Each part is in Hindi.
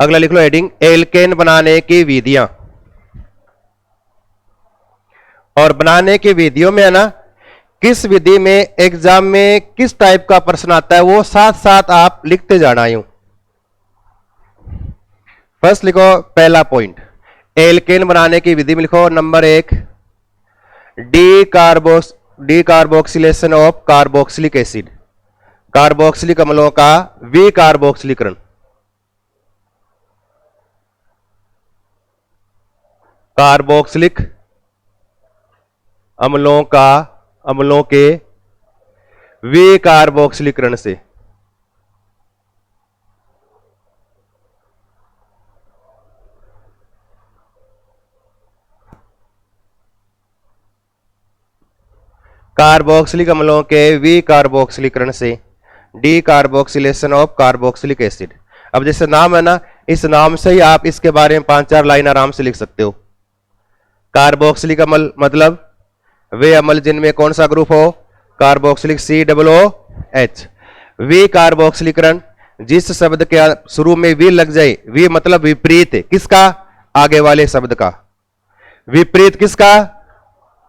अगला लिख लो हेडिंग, एल्केन बनाने की विधियां। और बनाने की विधियों में है ना, किस विधि में एग्जाम में किस टाइप का प्रश्न आता है वो साथ साथ आप लिखते जाना। यूं फर्स्ट लिखो पहला पॉइंट, एल्केन बनाने की विधि में लिखो number 1, decarboxylation of carboxylic acid, carboxylic अम्लों का विकार्बोक्सिलीकरण। कार्बोक्सिलिक अम्लों के विकार्बोक्सिलीकरण से। कार्बोक्सिलिक अम्लों के विकार्बोक्सिलीकरण से, D carboxylation of carboxylic acid. अब जैसे नाम है ना, इस नाम से ही आप इसके बारे में 5-4 लाइन आराम से लिख सकते हो। कार्बोक्सिलिक अम्ल मतलब वे अम्ल जिनमें कौन सा ग्रुप हो, कार्बोक्सिलिक COOH। विकार्बोक्सिलीकरण, जिस शब्द के शुरू में वी लग जाए, वी मतलब विपरीत, किसका, आगे वाले शब्द का, विपरीत किसका,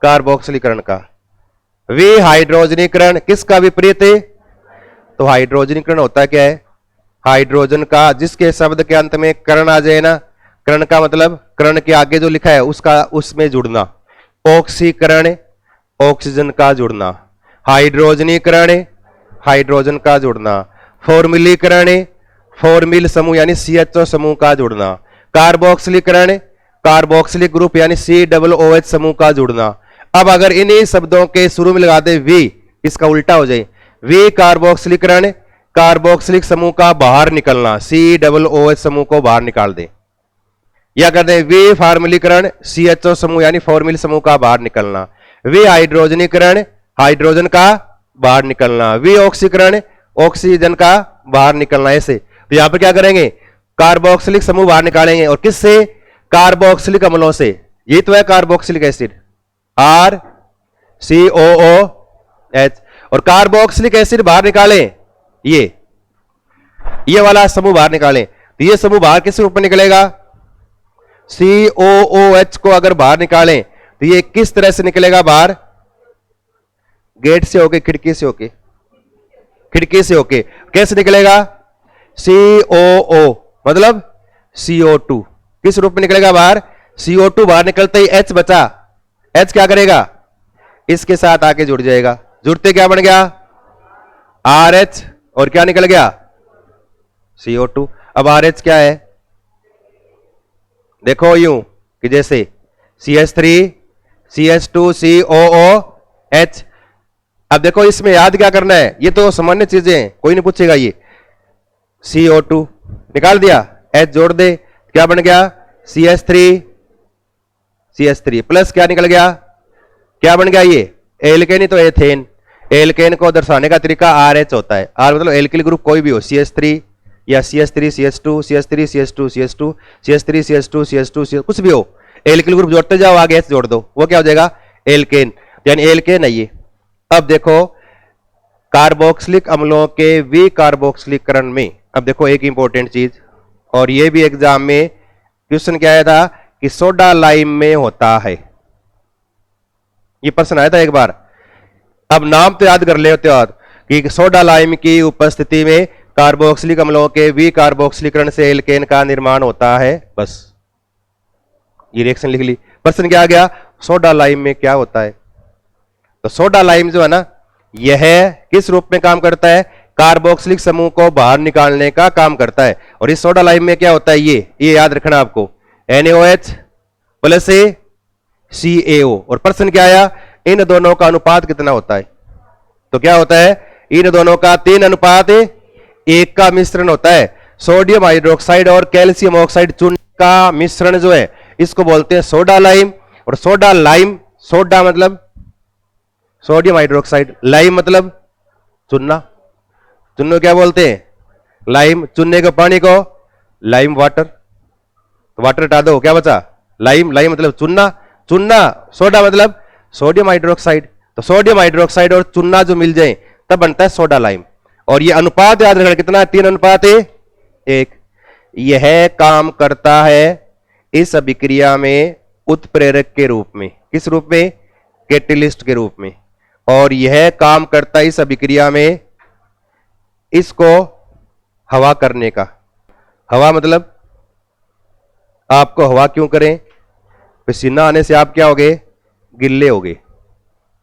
कार्बोक्सिलीकरण का। विहाइड्रोजनीकरण, किसका विपरीत है, तो हाइड्रोजनीकरण होता है क्या है, हाइड्रोजन का, जिसके शब्द के अंत में कर्ण आ जाए ना, कर्ण का मतलब कर्ण के आगे जो लिखा है उसका उसमें जुड़ना। ऑक्सीकरण, ऑक्सीजन का जुड़ना। हाइड्रोजनीकरण, हाइड्रोजन का जुड़ना। फॉर्मिलीकरण, फॉर्मिल समूह यानी CHO समूह का जुड़ना। कार्बोक्सिलीकरण, कार्बोक्सिलिक ग्रुप यानी COOH समूह का जुड़ना। अब अगर इन्हीं शब्दों के शुरू में लगा दे वी, इसका उल्टा हो जाए, वी कार्बोक्सिलीकरण, कार्बोक्सिलिक समूह का बाहर निकलना, COOH समूह को बाहर निकाल दे। या कर दे वी फार्मिलीकरण, CHO समूह यानी फॉर्मिल समूह का बाहर निकलना। वी हाइड्रोजनीकरण, हाइड्रोजन का बाहर निकलना। वी ऑक्सीकरण, ऑक्सीजन का बाहर निकलना। ऐसे तो यहां पर क्या करेंगे, कार्बोक्सिलिक समूह बाहर निकालेंगे, और किससे, कार्बोक्सिलिक अम्लों से। ये तो है कार्बोक्सिलिक एसिड RCOOH, और कार्बोक्सिलिक एसिड बाहर निकालें, ये वाला समूह बाहर निकालें, तो ये समूह बाहर किस रूप में निकलेगा, COOH को अगर बाहर निकालें तो ये किस तरह से निकलेगा बाहर, गेट से होके, खिड़की से होके, खिड़की से होके। कैसे निकलेगा, COO मतलब CO2, किस रूप में निकलेगा बाहर, CO2 बाहर निकलते ही H बचा, H क्या करेगा, इसके साथ आके जुड़ जाएगा, जुड़ते क्या बन गया, RH, और क्या निकल गया, CO2। अब RH क्या है, देखो यूं कि जैसे CH3 CH2 COOH। अब देखो इसमें याद क्या करना है, ये तो सामान्य चीजें हैं, कोई नहीं पूछेगा। ये CO2 निकाल दिया, H जोड़ दे, क्या बन गया, CH3 प्लस क्या निकल गया, क्या बन गया, ये एल्केन ही तो एथेन। एल्केन को दर्शाने का तरीका RH होता है। R मतलब एल्किल ग्रुप कोई भी हो, CH3 या CH3 CH2 CH3 CH2 CH2 CH3 CH2 CH2 कुछ भी हो, एल्किल ग्रुप जोड़ते जाओ, आगे H जोड़ दो, वो क्या हो जाएगा, एल्केन, यानी एल्केन है ये। अब देखो कार्बोक्सिलिक अम्लों के विकार्बोक्सिलीकरण में, अब देखो एक इंपॉर्टेंट चीज, और ये भी एग्जाम में क्वेश्चन क्या आया था कि सोडा लाइम में होता है, ये प्रश्न आया था एक बार। अब नाम तो याद कर ले होते हो कि सोडा लाइम की उपस्थिति में कार्बोक्सिलिक अम्लों के विकार्बोक्सिलीकरण से एल्केन का निर्माण होता है, बस ये रिएक्शन लिख ली। प्रश्न क्या आ गया, सोडा लाइम में क्या होता है, तो सोडा लाइम जो है ना, यह किस रूप में काम करता है, कार्बोक्सिलिक समूह को बाहर निकालने का काम करता है। और इस सोडा लाइम में क्या होता है, ये याद रखना आपको, NaOH प्लस CaO। और प्रश्न क्या आया, इन दोनों का अनुपात कितना होता है, तो क्या होता है, इन दोनों का 3:1 का मिश्रण होता है। सोडियम हाइड्रोक्साइड और कैल्शियम ऑक्साइड चूर्ण का मिश्रण जो है, इसको बोलते हैं सोडा लाइम। और सोडा लाइम, सोडा मतलब सोडियम हाइड्रोक्साइड, लाइम मतलब चूना, चूनो क्या बोलते हैं, लाइम। चूने के पानी को लाइम वाटर, तो वाटर हटा दो, क्या बचा, लाइम। लाइम मतलब चूना, चूना। सोडा मतलब सोडियम हाइड्रोक्साइड, तो सोडियम हाइड्रोक्साइड और चूना जो मिल जाए तब बनता है सोडा लाइम। और ये अनुपात याद रखना कितना है, 3:1। यह काम करता है इस अभिक्रिया में उत्प्रेरक के रूप में। किस रूप में? कैटेलिस्ट के रूप में। और यह काम करता है इस अभिक्रिया में इसको हवा करने का। हवा मतलब आपको हवा क्यों करें? पसीना आने से आप क्या हो गए? गिल्ले हो गए।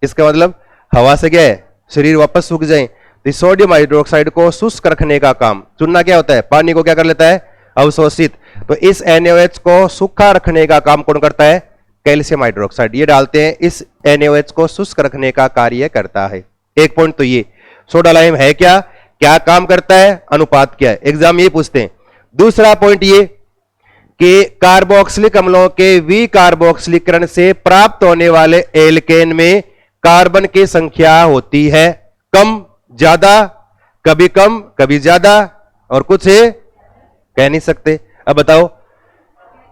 इसका मतलब हवा से क्या है? शरीर वापस सूख जाए। तो सोडियम हाइड्रोक्साइड को शुष्क रखने का काम, चुनना क्या होता है? पानी को क्या कर लेता है? अवशोषित। तो इस NaOH को सूखा रखने का काम कौन करता है? Calcium hydroxide. ये डालते हैं, इस NaOH को शुष्क रखने का कार्य करता है। एक पॉइंट तो ये सोडा लाइम है क्या, क्या काम करता है, अनुपात क्या है, एग्जाम ये पूछते हैं। दूसरा पॉइंट ये कि कार्बोक्सिलिक अम्लों के विकार्बोक्सिलीकरण से प्राप्त होने वाले एल्केन में कार्बन की संख्या होती है कम ज्यादा, कभी कम कभी ज्यादा, और कुछ कह नहीं सकते। अब बताओ,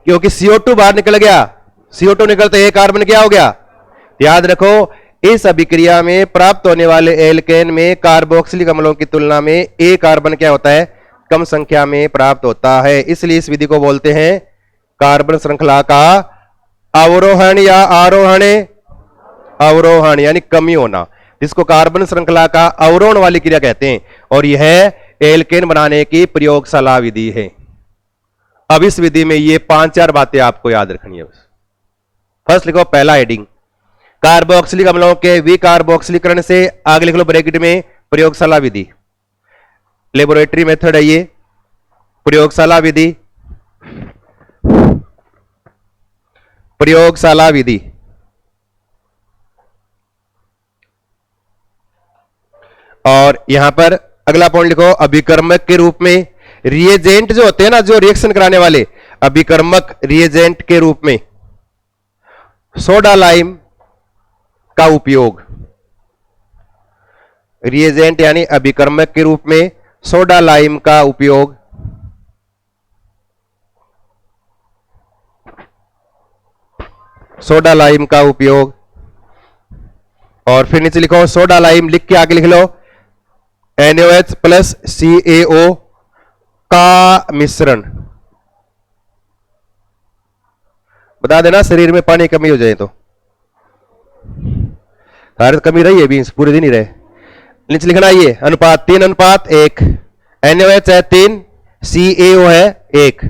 क्योंकि CO2 बाहर निकल गया, CO2 निकलते एक कार्बन क्या हो गया? याद रखो, इस अभिक्रिया में प्राप्त होने वाले एल्केन में कार्बोक्सिलिक अम्लों की तुलना में एक कार्बन क्या होता है? कम संख्या में प्राप्त होता है। इसलिए इस विधि को बोलते हैं कार्बन श्रृंखला का अवरोहण या आरोहण। अवरोहण यानी कमी होना, जिसको कार्बन श्रृंखला का अवरोहण वाली क्रिया कहते हैं। और यह एल्केन बनाने की प्रयोगशाला विधि है। अब इस विधि में ये 5-4 बातें आपको याद रखनी है। फर्स्ट लिखो, पहला हेडिंग, कार्बोक्सिलिक अम्लों के विकार्बोक्सिलीकरण से, आगे लिख लो ब्रैकेट में, प्रयोगशाला विधि। लेबोरेटरी मेथड है ये, प्रयोगशाला विधि, प्रयोगशाला विधि। और यहां पर अगला पॉइंट लिखो, अभिकर्मक के रूप में। रिएजेंट जो होते हैं ना, जो रिएक्शन कराने वाले, अभिकर्मक रिएजेंट के रूप में सोडा लाइम का उपयोग। रिएजेंट यानी अभिकर्मक के रूप में सोडा लाइम का उपयोग सोडा लाइम का उपयोग। और फिर नीचे लिखो सोडा लाइम, लिख के आगे लिख लो NaOH प्लस CaO का मिश्रण। बता देना शरीर में पानी कमी हो जाए तो, हर कमी रही है भी पूरे दिन ही रहे। नीचे लिखना ये अनुपात 3:1, NaOH है 3, CaO है 1,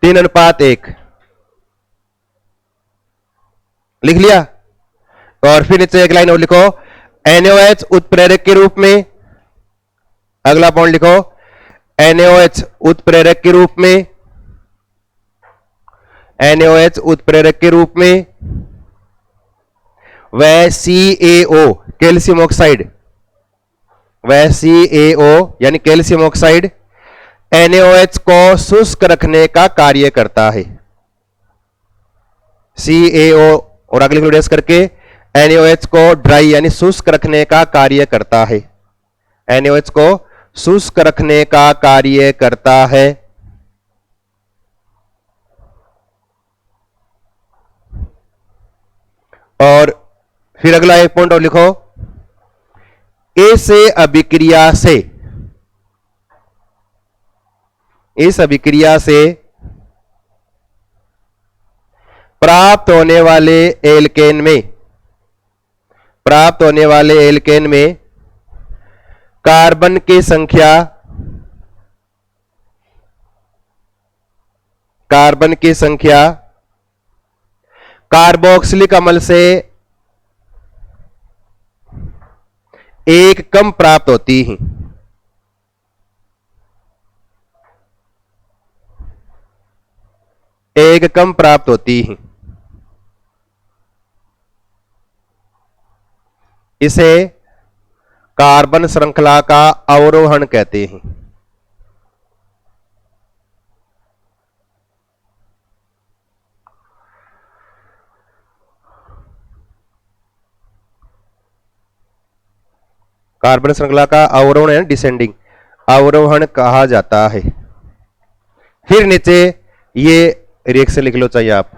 3:1 लिख लिया। और फिर नीचे एक लाइन और लिखो, NaOH उत्प्रेरक के रूप में। अगला पॉइंट लिखो, NaOH उत्प्रेरक के रूप में, NaOH उत्प्रेरक के रूप में, वह CaO कैल्शियम ऑक्साइड, वह CaO यानी कैल्शियम ऑक्साइड NaOH को शुष्क रखने का कार्य करता है। CaO और अगले डेस करके NaOH को ड्राई यानी शुष्क रखने का कार्य करता है। NaOH को शुष्क रखने का कार्य करता है। और फिर अगला एक पॉइंट और लिखो, इस अभिक्रिया से प्राप्त होने वाले एल्केन में कार्बन की संख्या कार्बोक्सिलिक अम्ल से एक कम प्राप्त होती है। एक कम प्राप्त होती है। इसे कार्बन श्रृंखला का अवरोहण कहते हैं। कार्बन श्रृंखला का अवरोहण है डिसेंडिंग, अवरोहण कहा जाता है। फिर नीचे ये रिएक्शन लिख लो चाहिए आप,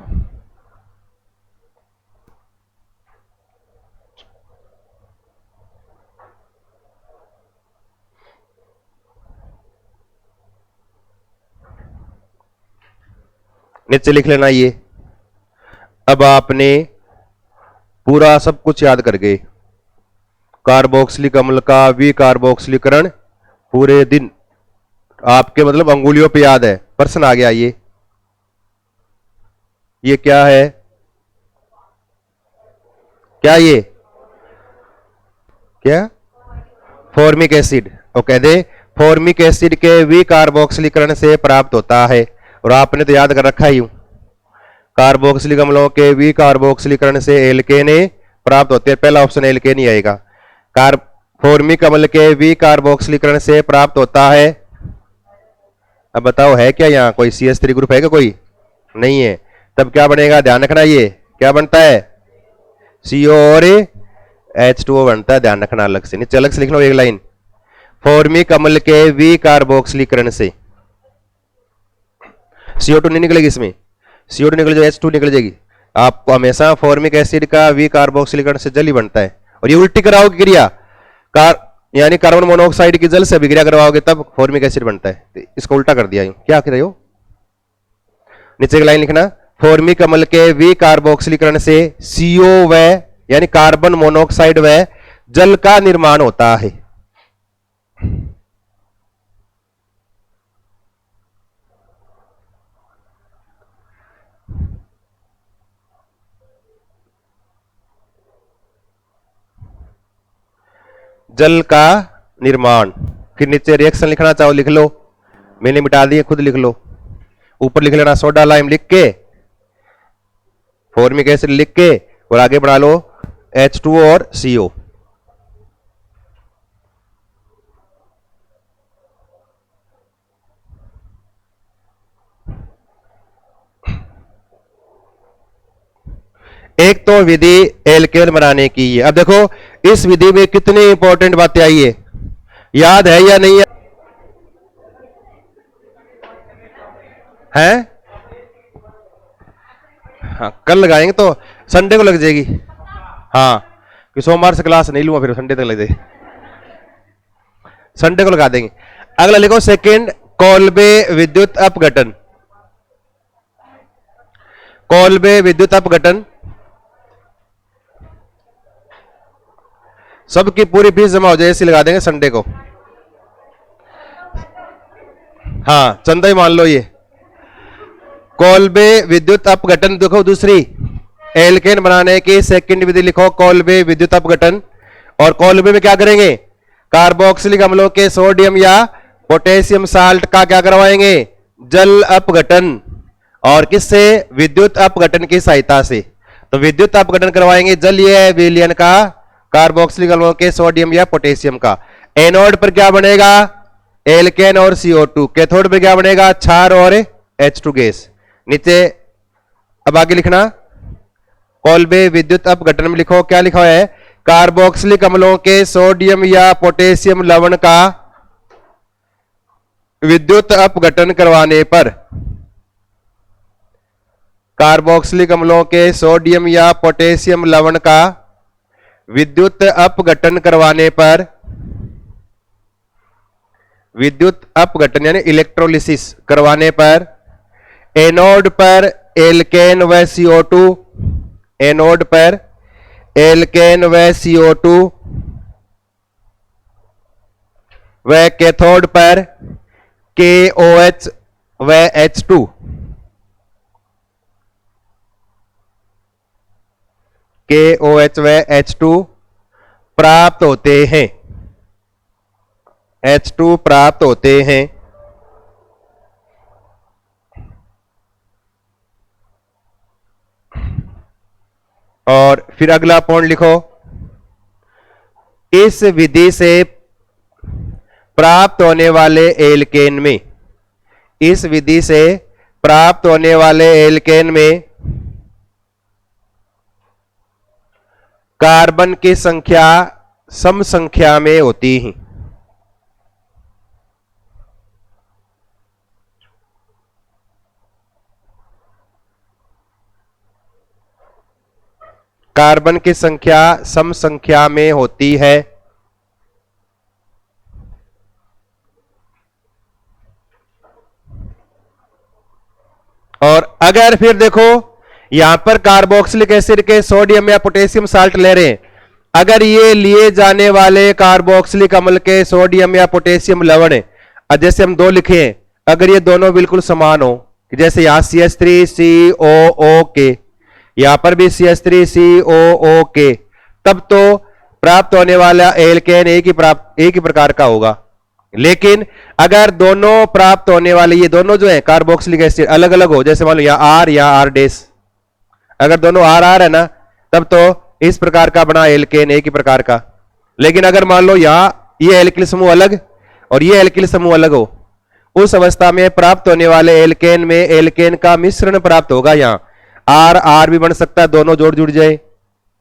नीचे लिख लेना ये। अब आपने पूरा सब कुछ याद कर गए। कार्बोक्सिलिक अम्ल का विकार्बोक्सिलीकरण पूरे दिन आपके मतलब अंगुलियों पे याद है। प्रश्न आ गया ये क्या है? क्या ये क्या? Formic acid. और कह दे फॉर्मिक एसिड के विकार्बोक्सिलीकरण से प्राप्त होता है। और आपने तो याद कर रखा ही हूं, कार्बोक्सिलिक अम्लों के विकार्बोक्सिलीकरण से एल्केन प्राप्त होते हैं। पहला ऑप्शन एल्केन ही आएगा। फॉर्मिक अम्ल के विकार्बोक्सिलीकरण से प्राप्त होता है। अब बताओ है क्या यहां कोई CH3 ग्रुप है क्या? कोई नहीं है। तब क्या बनेगा? ध्यान रखना, ये क्या बनता है? CO और H2O बनता है। ध्यान रखना, अलग से नीचे अलग से लिख लो एक लाइन। फॉर्मिक अम्ल के विकार्बोक्सिलीकरण से CO2 नहीं निकलेगी इसमें, CO2 निकल जाए H2 निकल जाएगी। आपको हमेशा फॉर्मिक एसिड का विकार्बोक्सिलीकरण से जल ही बनता है। और ये उल्टी कराओगे क्रिया, यानी कार्बन मोनोऑक्साइड की जल से अभिक्रिया करवाओगे तब फॉर्मिक एसिड बनता है। तो इसको उल्टा कर दिया। क्या कर रहे हो? नीचे की लाइन लिखना, फॉर्मिक अम्ल के विकार्बोक्सिलीकरण से CO व यानी कार्बन मोनोऑक्साइड व जल का निर्माण होता है। जल का निर्माण। फिर नीचे रिएक्शन लिखना चाहो लिख लो, मैंने मिटा दिए, खुद लिख लो। ऊपर लिख लेना सोडा लाइम लिख के, फॉर्मिक एसिड लिख के, और आगे बढ़ा लो H2O और CO। एक तो विधि एल्केन बनाने की है। अब देखो इस विधि में कितनी इंपॉर्टेंट बातें आई है, याद है या नहीं है? हाँ, कल लगाएंगे तो संडे को लग जाएगी। हाँ, कि सोमवार से क्लास नहीं लूंगा, फिर संडे तक लग जाएगी। संडे को लगा देंगे। अगला लिखो सेकंड, कोल्बे विद्युत अपघटन। कोल्बे विद्युत अपघटन। सबकी पूरी फीस जमा हो जाए ऐसी लगा देंगे संडे को। हाँ, चंदा ही मान लो ये। कोल्बे विद्युत अपघटन देखो दूसरी, एल्केन बनाने की सेकंड विधि लिखो कोल्बे विद्युत अपघटन। और कोल्बे में क्या करेंगे? कार्बोक्सिलिक अम्लों के सोडियम या पोटेशियम साल्ट का क्या करवाएंगे? जल अपघटन। और किससे? विद्युत अपघटन की सहायता से। तो विद्युत अपघटन करवाएंगे जलीय विलयन का कार्बोक्सिलिक अम्लों के सोडियम या पोटेशियम का। एनोड पर क्या बनेगा? एल्केन और CO2। कैथोड पर क्या बनेगा? क्षार और H2 गैस। नीचे अब आगे लिखना, कोल्बे विद्युत अपघटन में लिखो क्या लिखा है? कार्बोक्सिलिक अम्लों के सोडियम या पोटेशियम लवण का विद्युत अपघटन करवाने पर, कार्बोक्सिलिक अम्लों के सोडियम या पोटेशियम लवण का विद्युत अपघटन करवाने पर, विद्युत अपघटन यानी इलेक्ट्रोलिसिस करवाने पर एनोड पर एल्केन व CO2, एनोड पर एल्केन व CO2 व कैथोड पर KOH व H2, KOH व H2 प्राप्त होते हैं। H2 प्राप्त होते हैं। और फिर अगला पॉइंट लिखो, इस विधि से प्राप्त होने वाले एल्केन में, इस विधि से प्राप्त होने वाले एल्केन में कार्बन की संख्या सम संख्या में होती है। कार्बन की संख्या सम संख्या में होती है। और अगर फिर देखो यहां पर कार्बोक्सिलिक एसिड के सोडियम या पोटेशियम साल्ट ले रहे हैं, अगर ये लिए जाने वाले कार्बोक्सिलिक अम्ल के सोडियम या पोटेशियम लवण है, जैसे हम दो लिखे हैं, अगर ये दोनों बिल्कुल समान हो, जैसे यहां CH3COO के, यहां पर भी CH3COO के, तब तो प्राप्त होने वाला एल्केन एक ही प्रकार का होगा। लेकिन अगर दोनों प्राप्त होने वाले ये दोनों जो है कार्बोक्सिलिक एसिड अलग अलग हो, जैसे मान लो या R या R डैश, अगर दोनों RR है ना, तब तो इस प्रकार का बना एल्केन एक ही प्रकार का। लेकिन अगर मान लो यहां ये एल्किल समूह अलग और ये एल्किल समूह अलग हो, उस अवस्था में प्राप्त होने वाले एल्केन में एल्केन का मिश्रण प्राप्त होगा। यहां R R भी बन सकता है, दोनों जोड़ जुड़ जाए,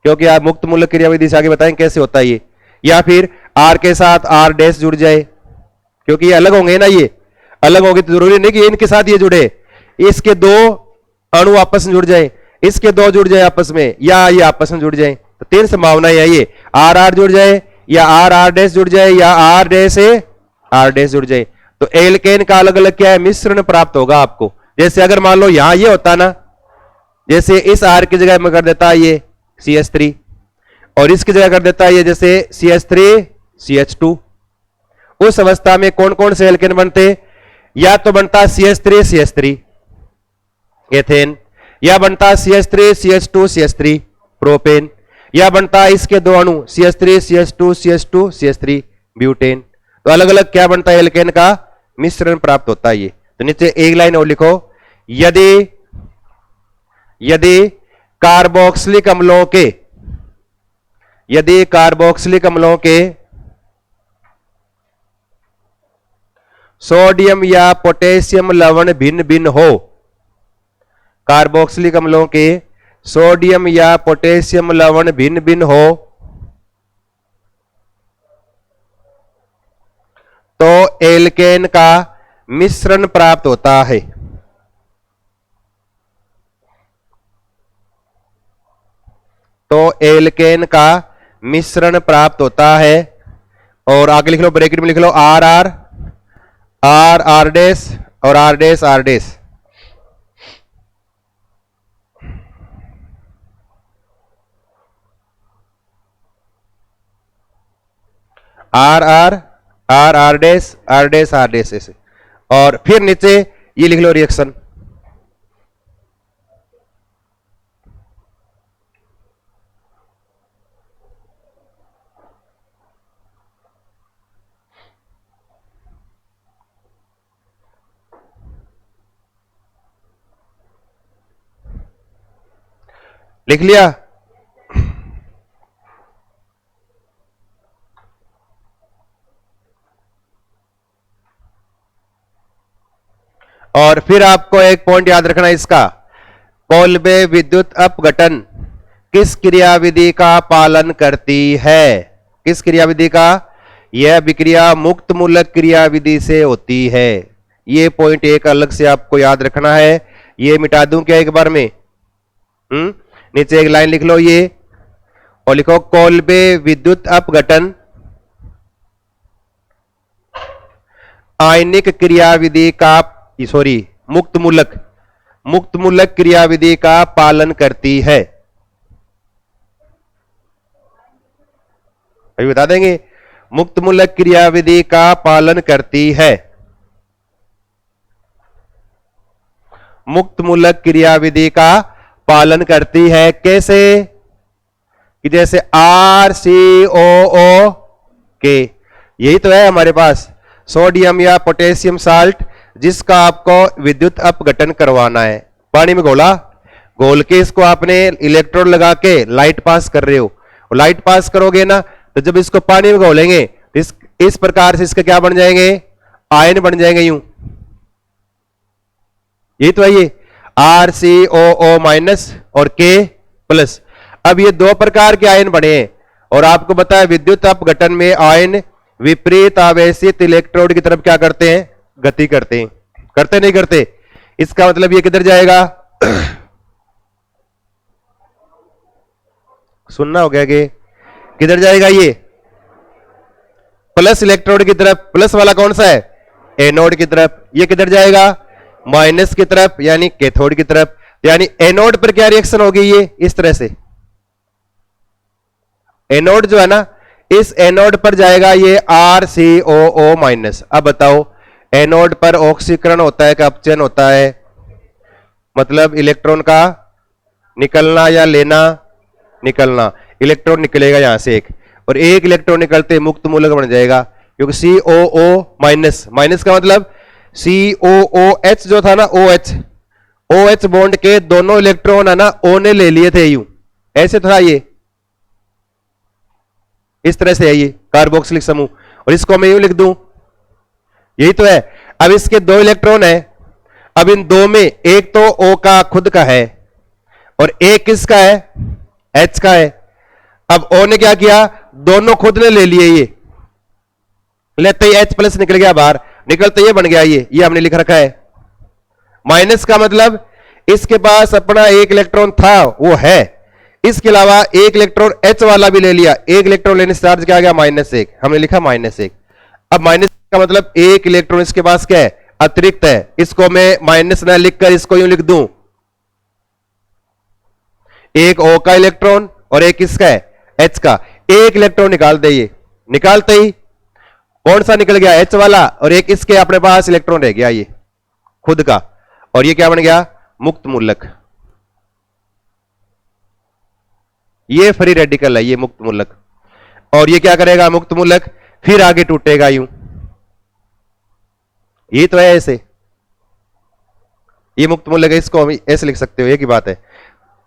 क्योंकि आप मुक्त मूलक क्रियाविधि से आगे बताएं कैसे होता है ये, या फिर R के साथ R डैश जुड़ जाए, क्योंकि ये अलग होंगे ना, ये अलग होंगे तो जरूरी नहीं कि इनके साथ ये जुड़े, इसके दो अणु आपस में जुड़ जाए, इसके दो जुड़ जाए आपस में, या ये आपस में जुड़ जाए। तो तीन संभावनाएं है, ये R R जुड़ जाए, या R R डैश जुड़ जाए, या R डैश से R डैश जुड़ जाए। तो एल्केन का अलग अलग क्या है, मिश्रण प्राप्त होगा आपको। जैसे अगर मान लो यहां ये होता ना, जैसे इस R की जगह में कर देता है ये CH3 और इसकी जगह कर देता है ये जैसे CH3CH2, उस अवस्था में कौन कौन से एल्केन बनते, या तो बनता CH3CH3 एथेन, या बनता CH3CH2CH3 प्रोपेन, या बनता इसके दो अणु CH3CH2CH2CH3 ब्यूटेन। तो अलग अलग क्या बनता है, एल्केन का मिश्रण प्राप्त होता है ये। तो नीचे एक लाइन और लिखो, यदि कार्बोक्सिलिक अम्लों के सोडियम या पोटेशियम लवण भिन्न भिन्न हो, कार्बोक्सिलिक अम्लों के सोडियम या पोटेशियम लवण भिन्न भिन्न हो, तो एल्केन का मिश्रण प्राप्त होता है। तो एल्केन का मिश्रण प्राप्त होता है। और आगे लिख लो, ब्रैकेट में लिख लो R R R R dash और R dash R dash. R R R R dash R dash R dash ऐसे। और फिर नीचे ये लिख लो रिएक्शन। लिख लिया? और फिर आपको एक पॉइंट याद रखना इसका, कोल्बे विद्युत अपघटन किस क्रियाविधि का पालन करती है? किस क्रियाविधि का? यह विक्रिया मुक्त मूलक क्रियाविधि से होती है। ये पॉइंट एक अलग से आपको याद रखना है। ये मिटा दूं क्या एक बार में? नीचे एक लाइन लिख लो ये, और लिखो कोल्बे विद्युत अपघटन आयनिक क्रियाविधि का, सॉरी मुक्त मूलक क्रियाविधि का पालन करती है। अभी बता देंगे, मुक्त मूलक क्रियाविधि का पालन करती है। मुक्त मूलक क्रियाविधि का पालन करती है कैसे? कि जैसे RCOO के, यही तो है हमारे पास सोडियम या पोटेशियम साल्ट, जिसका आपको विद्युत अपघटन करवाना है। पानी में घोल के इसको आपने इलेक्ट्रोड लगा के लाइट पास कर रहे हो, लाइट पास करोगे ना, तो जब इसको पानी में घोलेंगे इस प्रकार से इसके क्या बन जाएंगे? आयन बन जाएंगे यूं। यही तो है ये RCOO माइनस और K प्लस। अब ये दो प्रकार के आयन बने हैं, और आपको बताया विद्युत अपघटन में आयन विपरीत आवेशित इलेक्ट्रोड की तरफ क्या करते हैं? गति करते हैं। करते नहीं करते? इसका मतलब ये किधर जाएगा? सुनना हो गया कि किधर जाएगा? ये प्लस इलेक्ट्रोड की तरफ। प्लस वाला कौन सा है? एनोड की तरफ। ये किधर जाएगा? माइनस की तरफ यानी कैथोड की तरफ, यानी एनोड पर क्या रिएक्शन होगी, ये इस तरह से एनोड जो है ना, इस एनोड पर जाएगा ये RCOO माइनस। अब बताओ एनोड पर ऑक्सीकरण होता है कि अपचयन होता है, मतलब इलेक्ट्रॉन का निकलना या लेना, निकलना, इलेक्ट्रॉन निकलेगा यहां से एक, और एक इलेक्ट्रॉन निकलते मुक्त मूलक बन जाएगा, क्योंकि COO माइनस, माइनस का मतलब COOH जो था ना, OH बॉन्ड के दोनों इलेक्ट्रॉन है ना O ने ले लिए थे, यूं ऐसे था ये, इस तरह से है ये कार्बोक्सिलिक समूह, और इसको मैं यूं लिख दूं, यही तो है। अब इसके दो इलेक्ट्रॉन है, अब इन दो में एक तो O का खुद का है और एक किसका है, H का है। अब O ने क्या किया, दोनों खुद ने ले लिए, ये लेते ही H प्लस निकल गया बाहर, निकलते ये बन गया ये हमने लिख रखा है। माइनस का मतलब इसके पास अपना एक इलेक्ट्रॉन था वो है, इसके अलावा एक इलेक्ट्रॉन H वाला भी ले लिया, एक इलेक्ट्रॉन लेने से चार्ज क्या आ गया, -1, हमने लिखा -1। अब माइनस का मतलब एक इलेक्ट्रॉन इसके पास क्या है, अतिरिक्त है, इसको मैं माइनस ना लिखकर इसको यूं लिख दूं, एक O का इलेक्ट्रॉन और एक किसका है, H का, एक इलेक्ट्रॉन निकाल दे, ये निकालते ही कौन सा निकल गया, H वाला, और एक इसके अपने पास इलेक्ट्रॉन रह गया ये खुद का, और ये क्या बन गया, मुक्त मूलक। ये फ्री रेडिकल है, ये मुक्त मूलक, और ये क्या करेगा, मुक्त मूलक फिर आगे टूटेगा यूं, ये तो है ऐसे, ये मुक्त मूलक है, इसको हम ऐसे लिख सकते हो, एक ही बात है,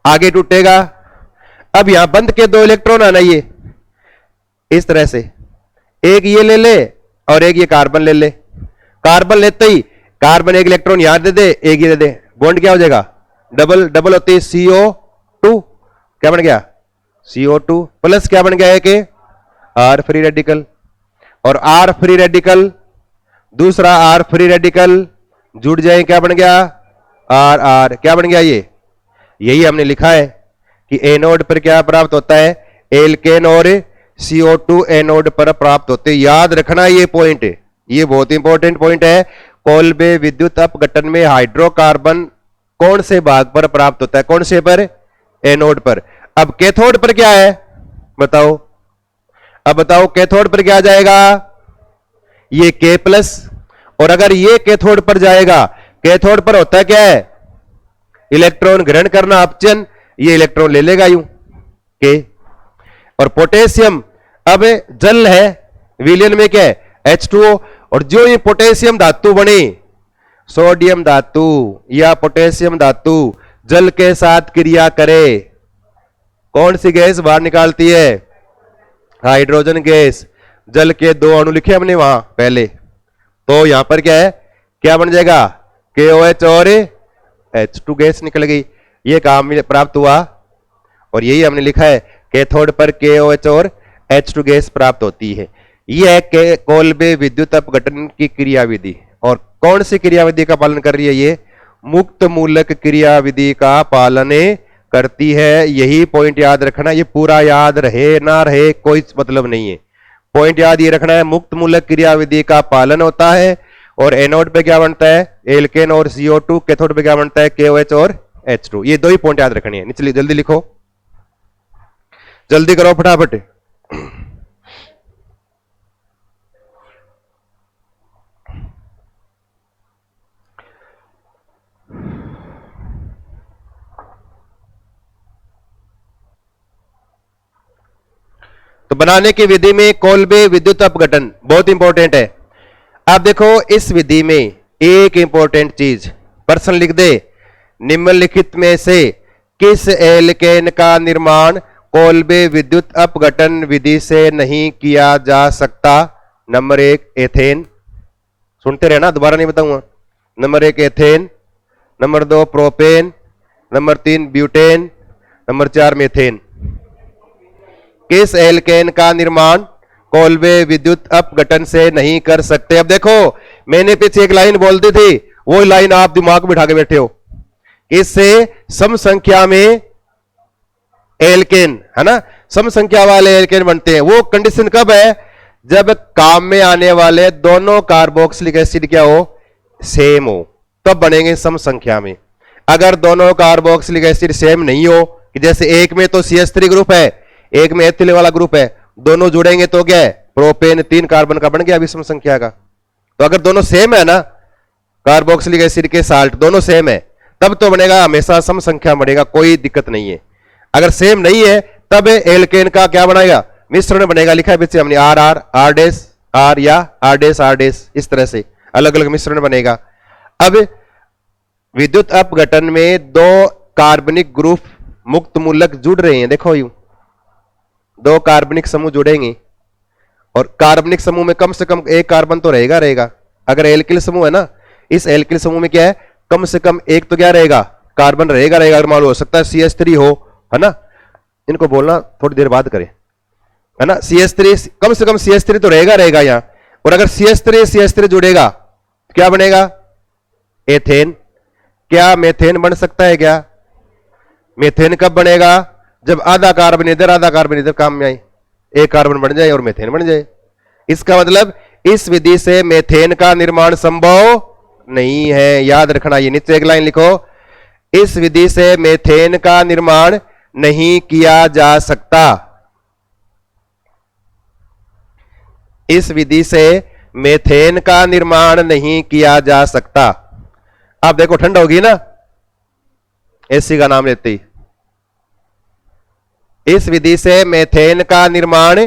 आगे टूटेगा। अब यहां बंद के दो इलेक्ट्रॉन आना, ये इस तरह से, एक ये ले ले और एक ये कार्बन ले ले, कार्बन लेते ही कार्बन एक इलेक्ट्रॉन यहां दे दे, एक ये दे दे, बॉन्ड क्या हो जाएगा, डबल डबल होती है CO2, क्या बन गया, CO2 प्लस क्या बन गया है कि R फ्री रेडिकल, और R फ्री रेडिकल दूसरा R फ्री रेडिकल जुड़ जाए, क्या बन गया, R, क्या बन गया, ये यही हमने लिखा है कि एनोड पर क्या प्राप्त होता है, एल्केन और CO2 एनोड पर प्राप्त होते। याद रखना ये पॉइंट, ये बहुत इंपॉर्टेंट पॉइंट है। कोल्बे विद्युत अपघटन में हाइड्रोकार्बन कौन से भाग पर प्राप्त होता है, कौन से पर, एनोड पर। अब कैथोड पर क्या है बताओ, अब बताओ कैथोड पर क्या जाएगा, ये K प्लस, और अगर ये कैथोड पर जाएगा, कैथोड पर होता है क्या है, इलेक्ट्रॉन ग्रहण करना, अपचयन, ये इलेक्ट्रॉन ले लेगा यूं K। और पोटेशियम अब जल है, विलयन में क्या है, H2O, और जो ये पोटेशियम धातु बने, सोडियम धातु या पोटेशियम धातु जल के साथ क्रिया करे, कौन सी गैस बाहर निकालती है, हाइड्रोजन गैस। जल के दो अणु लिखे हमने वहां पहले, तो यहां पर क्या है, क्या बन जाएगा, KOH और H2 गैस निकल गई, ये काम प्राप्त हुआ, और यही हमने लिखा है कैथोड पर KOH और H2 गैस प्राप्त होती है। यह है कोल्बे विद्युत अपघटन की क्रियाविधि, और कौन सी क्रियाविधि का पालन कर रही है, ये मुक्त मूलक क्रियाविधि का पालन करती है। यही पॉइंट याद रखना, ये पूरा याद रहे ना रहे कोई मतलब नहीं है, पॉइंट याद ये रखना है, मुक्त मूलक क्रियाविधि का पालन होता है, और एनोड पे क्या बनता है, एल्केन और CO2, कैथोड पे क्या बनता है, KOH और H2। ये दो ही पॉइंट याद रखनी है। निचली जल्दी लिखो, जल्दी करो फटाफट। तो बनाने की विधि में कोल्बे विद्युत अपघटन बहुत इंपॉर्टेंट है। आप देखो इस विधि में एक इंपॉर्टेंट चीज प्रश्न लिख दे, निम्नलिखित में से किस एल्केन का निर्माण कोल्बे विद्युत अपघटन विधि से नहीं किया जा सकता। नंबर 1 एथेन, सुनते रहना दोबारा नहीं बताऊंगा। Number 1 ethane, number 2 propane, number 3 butane, number 4 methane. किस एल्केन का निर्माण कोल्बे विद्युत अपघटन से नहीं कर सकते। अब देखो मैंने पीछे एक लाइन बोल दी थी, वो लाइन आप दिमाग में बिठा के बैठे हो। इससे सम संख्या में एल्केन है ना, सम संख्या वाले एल्केन बनते हैं। वो कंडीशन कब है, जब काम में आने वाले दोनों कार्बोक्सिलिक एसिड क्या हो, सेम हो, तब बनेंगे सम संख्या में। अगर दोनों कार्बोक्सिलिक एसिड सेम नहीं हो, कि जैसे एक में तो CH3 ग्रुप है, एक में एथिल वाला ग्रुप है, दोनों जुड़ेंगे तो क्या है, प्रोपेन 3 कार्बन का बन गया विषम संख्या का। तो अगर दोनों सेम है ना, कार्बोक्सिलिक एसिड के साल्ट दोनों सेम है, तब तो बनेगा हमेशा सम संख्या बनेगा, कोई दिक्कत नहीं है। अगर सेम नहीं है तब एल्केन का क्या बनाएगा, मिश्रण बनेगा। लिखा है पीछे हमने R R R dash R या आर डेस आर डेस, इस तरह से अलग अलग मिश्रण बनेगा। अब विद्युत अपघटन में दो कार्बनिक ग्रुप मुक्त मूलक जुड़ रहे हैं, देखो यूं दो कार्बनिक समूह जुड़ेंगे और कार्बनिक समूह में कम से कम एक कार्बन तो रहेगा रहेगा। अगर एल्किल समूह है ना, इस एल्किल समूह में क्या है, कम से कम एक तो क्या रहेगा, कार्बन रहेगा रहेगा। अगर मालूम हो सकता है CH3 हो, है ना, इनको बोलना थोड़ी देर बाद करें, है ना। CH3 कम से कम CH3 तो रहेगा रहेगा यहां। और अगर CH3 जुड़ेगा तो क्या बनेगा, एथेन। क्या मेथेन बन सकता है क्या? मेथेन कब बनेगा, जब आधा कार्बन इधर काम में आए, एक कार्बन बन जाए और मेथेन बन जाए। इसका मतलब इस विधि से मेथेन का निर्माण संभव नहीं है, याद रखना। ये नीचे एक लाइन लिखो, इस विधि से मेथेन का निर्माण नहीं किया जा सकता। इस विधि से मेथेन का निर्माण नहीं किया जा सकता। अब देखो ठंड होगी ना, एसी का नाम लेते ही, इस विधि से मेथेन का निर्माण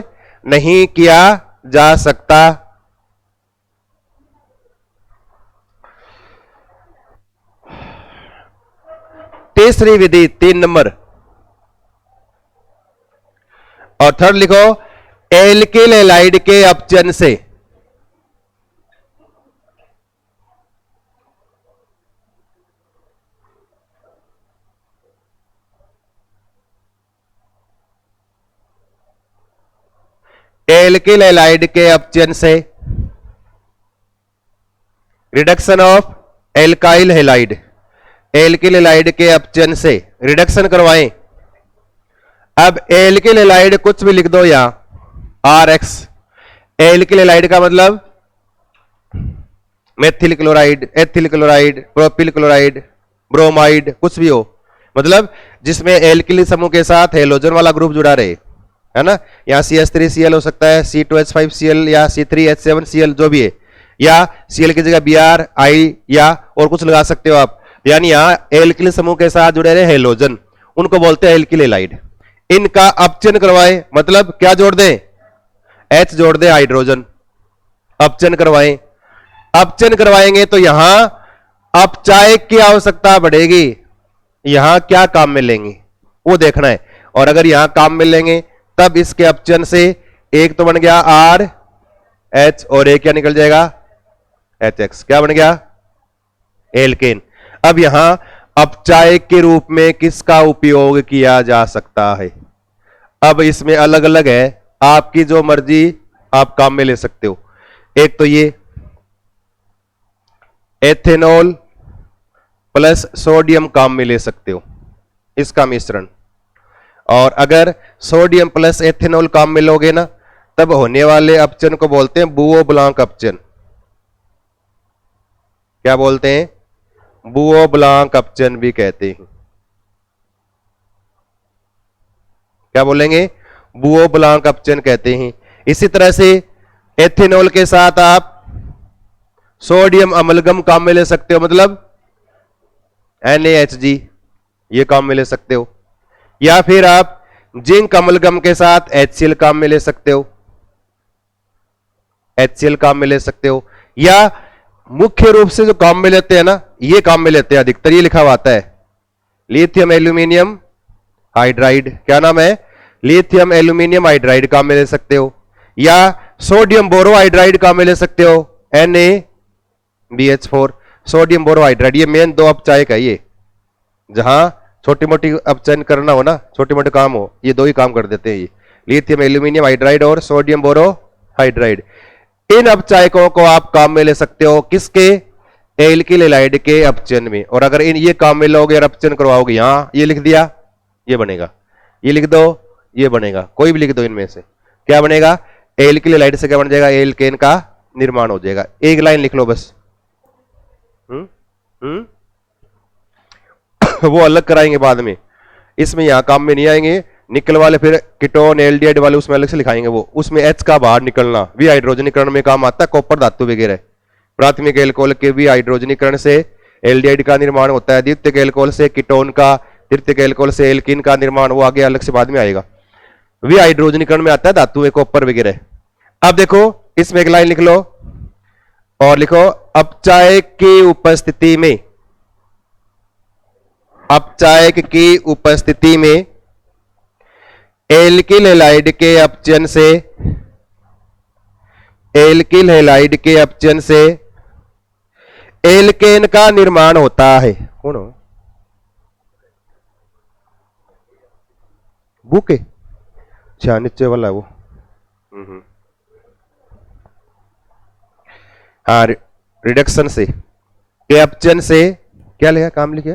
नहीं किया जा सकता। तीसरी विधि 3 नंबर, और थर्ड लिखो, एल्किल हैलाइड के अपचन से एल्किल हैलाइड के अपचन से reduction of alkyl halide, alkyl halide के अपचन से रिडक्शन करवाएं। अब एल्किल हैलाइड कुछ भी लिख दो यहां, RX। एल्किल हैलाइड का मतलब methyl chloride, ethyl chloride, propyl chloride, bromide, कुछ भी हो, मतलब जिसमें एल्किल समूह के साथ हेलोजन वाला ग्रुप जुड़ा रहे, है ना। यहां CH3Cl हो सकता है, C2H5Cl या C3H7Cl जो भी है, या Cl की जगह Br I या और कुछ लगा सकते हो आप। यानी यहां एल्किल समूह के साथ जुड़े रहे हेलोजन, उनको बोलते हैं एल्किल हैलाइड। इनका अपचन करवाएं, मतलब क्या जोड़ दें, H जोड़ दें, हाइड्रोजन, अपचन करवाएं। अपचन करवाएंगे तो यहां अपचायक की आवश्यकता बढ़ेगी, यहां क्या काम मिलेंगे वो देखना है। और अगर यहां काम मिलेंगे तब इसके अपचन से एक तो बन गया RH और एक क्या निकल जाएगा, HX, क्या बन गया, एल्केन। अब यहां अपचायक के रूप में किसका उपयोग किया जा सकता है? अब इसमें अलग अलग है, आपकी जो मर्जी आप काम में ले सकते हो। एक तो ये एथेनॉल प्लस सोडियम काम में ले सकते हो, इसका मिश्रण। और अगर सोडियम प्लस एथेनॉल काम में लोगे ना, तब होने वाले अपचन को बोलते हैं बुओ ब्लांक अपचन। क्या बोलते हैं, बुओ ब्लांक अपचन भी कहते हैं। क्या बोलेंगे, बुओ ब्लांक अपचन कहते हैं। इसी तरह से एथेनॉल के साथ आप सोडियम अमलगम काम में ले सकते हो, मतलब NaHG, ये काम में ले सकते हो। या फिर आप जिंक अमलगम के साथ HCl काम में ले सकते हो, HCl काम में ले सकते हो। या मुख्य रूप से जो काम में लेते हैं ना, ये काम में लेते हैं अधिकतर, ये लिखा हुआ आता है लिथियम एल्यूमिनियम हाइड्राइड, क्या नाम है, लिथियम एल्यूमिनियम हाइड्राइड काम में ले सकते हो। या सोडियम बोरोहाइड्राइड काम में ले सकते हो, NaBH4, सोडियम बोरोहाइड्राइड। ये मेन दो अपचायक है, ये जहां छोटी मोटी अपचयन करना हो ना, छोटे मोटे काम हो, ये दो ही काम कर देते हैं, ये लिथियम एल्यूमिनियम हाइड्राइड और सोडियम बोरोहाइड्राइड। इन अपचायकों को आप काम में ले सकते हो, किसके, एल्किल हैलाइड के अपचयन में। और अगर इन ये काम में लोगे और अपचयन करवाओगे, यहां ये लिख दिया, ये बनेगा, ये लिख दो, ये बनेगा, कोई भी लिख दो इनमें से, क्या बनेगा, एल्किल हैलाइड से क्या बन जाएगा, एल्केन का निर्माण हो जाएगा। एक लाइन लिख लो बस। वो अलग कराएंगे बाद में, इसमें यहां काम में नहीं आएंगे। निकल वाले फिर कीटोन एल्डिहाइड वाले उसमें अलग से लिखाएंगे, वो उसमें H का बाहर निकलना भी हाइड्रोजनीकरण में काम आता है, कॉपर धातु वगैरह। प्राथमिक एल्कोहल के भी हाइड्रोजनीकरण से एल्डिहाइड का निर्माण होता है, द्वितीयक एल्कोहल से कीटोन का, तृतीयक एल्कोहल से एल्कीन का निर्माण, वो आगे अलग से बाद में आएगा। भी हाइड्रोजनीकरण में आता है धातु में, कॉपर वगैरह। अब देखो इसमें एक लाइन लिख लो और लिखो अपचायक की उपस्थिति में, अपचायक की उपस्थिति में एल्किल हैलाइड के अपचयन से, एल्किल हैलाइड के अपचयन से एल्केन का निर्माण होता है। कौन हो? बुके, अच्छा नीचे वाला है वो। हाँ, रिडक्शन से, के अपचयन से क्या लिखा, काम लिखा?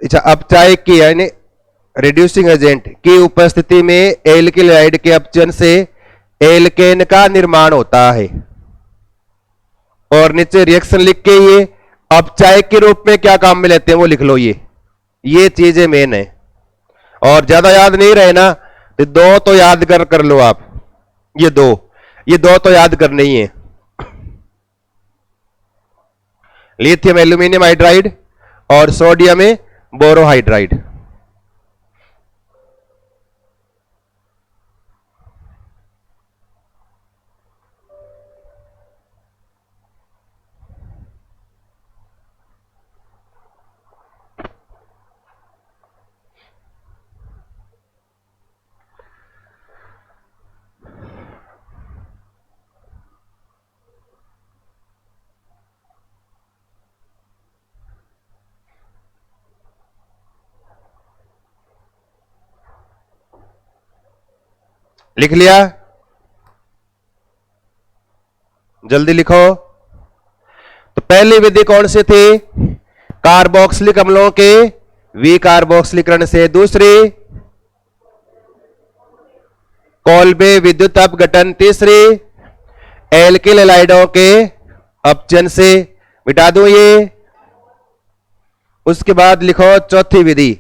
अच्छा, अपचायक की यानी रिड्यूसिंग एजेंट की उपस्थिति में एल्किल हैलाइड के अपचयन से एल्केन का निर्माण होता है। और नीचे रिएक्शन लिख के ये अपचायक के रूप में क्या काम में लेते हैं वो लिख लो। ये चीजें मेन है, और ज्यादा याद नहीं रहे ना तो दो तो याद कर लो आप। ये दो तो याद करने ही है, लिथियम एल्यूमिनियम हाइड्राइड और सोडियम बोरोहाइड्राइड। लिख लिया? जल्दी लिखो। तो पहली विधि कौन सी थी? कार्बोक्सिलिक अम्लों के विकार्बोक्सिलीकरण से। दूसरी कोल्बे विद्युत अपघटन। तीसरी एल्किल हैलाइडों के अपचयन से। मिटा दूं ये। उसके बाद लिखो चौथी विधि।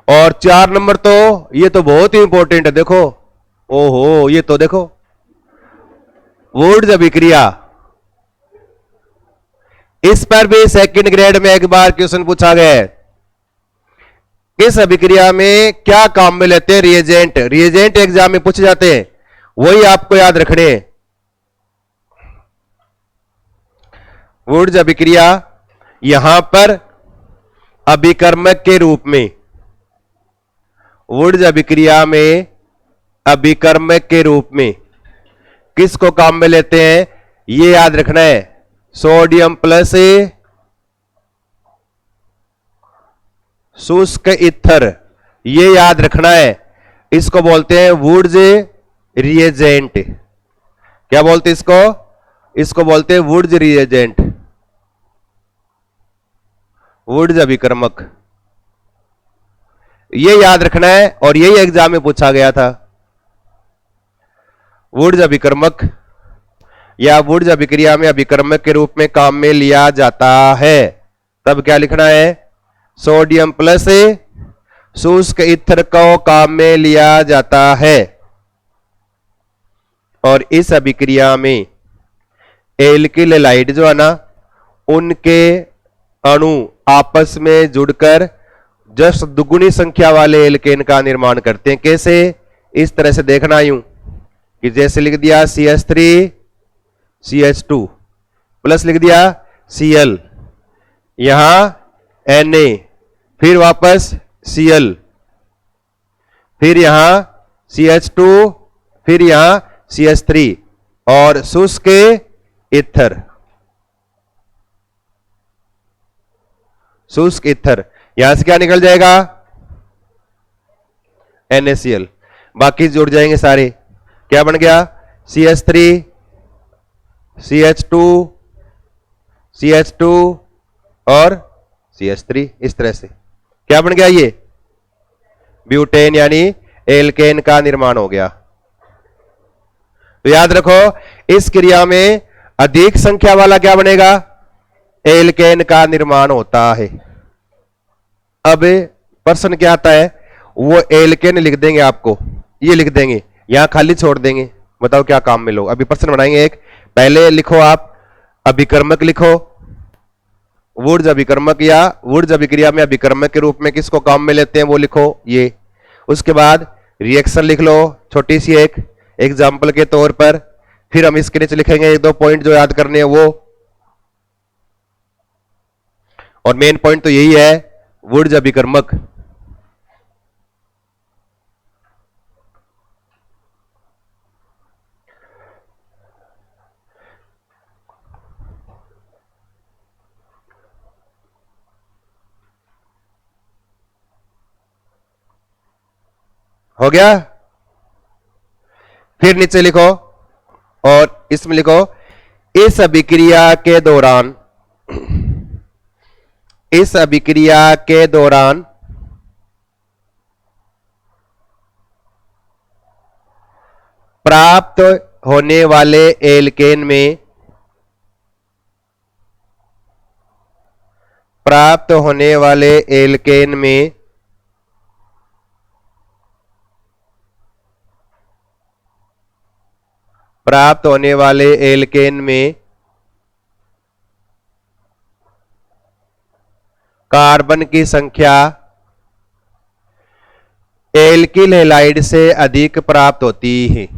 और 4 नंबर तो ये तो बहुत ही इंपॉर्टेंट है। देखो, ओहो, ये तो देखो वुड्स अभिक्रिया। इस पर भी सेकंड ग्रेड में एक बार क्वेश्चन पूछा गया है। इस अभिक्रिया में क्या काम में लेते हैं? रिएजेंट। रिएजेंट एग्जाम में पूछे जाते हैं, वही आपको याद रखने हैं। वुड्स अभिक्रिया यहां पर अभिकर्मक के रूप में, वुड्स अभिक्रिया में अभिकर्मक के रूप में किसको काम में लेते हैं ये याद रखना है। सोडियम प्लस शुष्क ईथर, ये याद रखना है। इसको बोलते हैं वुड्स रिएजेंट। क्या बोलते हैं इसको? इसको बोलते हैं वुड्स रिएजेंट, वुड्स अभिकर्मक। ये याद रखना है और यही एग्जाम में पूछा गया था। वुड्स अभिकर्मक या वुड्स अभिक्रिया में अभिकर्मक के रूप में काम में लिया जाता है। तब क्या लिखना है? सोडियम प्लस शुष्क ईथर को काम में लिया जाता है। और इस अभिक्रिया में एल्किल हैलाइड जो है ना, उनके अणु आपस में जुड़कर जस्ट दुगुनी संख्या वाले एल्केन का निर्माण करते हैं। कैसे? इस तरह से देखना यूं कि जैसे लिख दिया CH3 CH2 प्लस लिख दिया Cl, यहां Na, फिर वापस Cl, फिर यहां CH2, फिर यहां CH3 और शुष्क ईथर, शुष्क ईथर। यहां से क्या निकल जाएगा? NaCl। बाकी जुड़ जाएंगे सारे। क्या बन गया? CH3 CH2 CH2 और CH3। इस तरह से क्या बन गया? ये ब्यूटेन यानी एल्केन का निर्माण हो गया। तो याद रखो, इस क्रिया में अधिक संख्या वाला क्या बनेगा? एल्केन का निर्माण होता है। अब प्रश्न क्या आता है, वो एल्केन लिख देंगे, आपको ये लिख देंगे, यहां खाली छोड़ देंगे, बताओ क्या काम में लो। अभी प्रश्न बनाएंगे एक, पहले लिखो आप अभिकर्मक लिखो, वुड्स अभिकर्मक या वुड्स अभिक्रिया में अभिकर्मक के रूप में किसको काम में लेते हैं वो लिखो ये। उसके बाद रिएक्शन लिख लो छोटी सी एक एग्जाम्पल के तौर पर, फिर हम इसके नीचे लिखेंगे एक दो पॉइंट जो याद करने हैं वो, और मेन पॉइंट तो यही है वुड्स अभिकर्मक। हो गया, फिर नीचे लिखो और इसमें लिखो इस अभिक्रिया के दौरान, इस अभिक्रिया के दौरान प्राप्त होने वाले एल्केन में, प्राप्त होने वाले एल्केन में प्राप्त होने वाले एल्केन में कार्बन की संख्या एल्किल हैलाइड से अधिक प्राप्त होती है।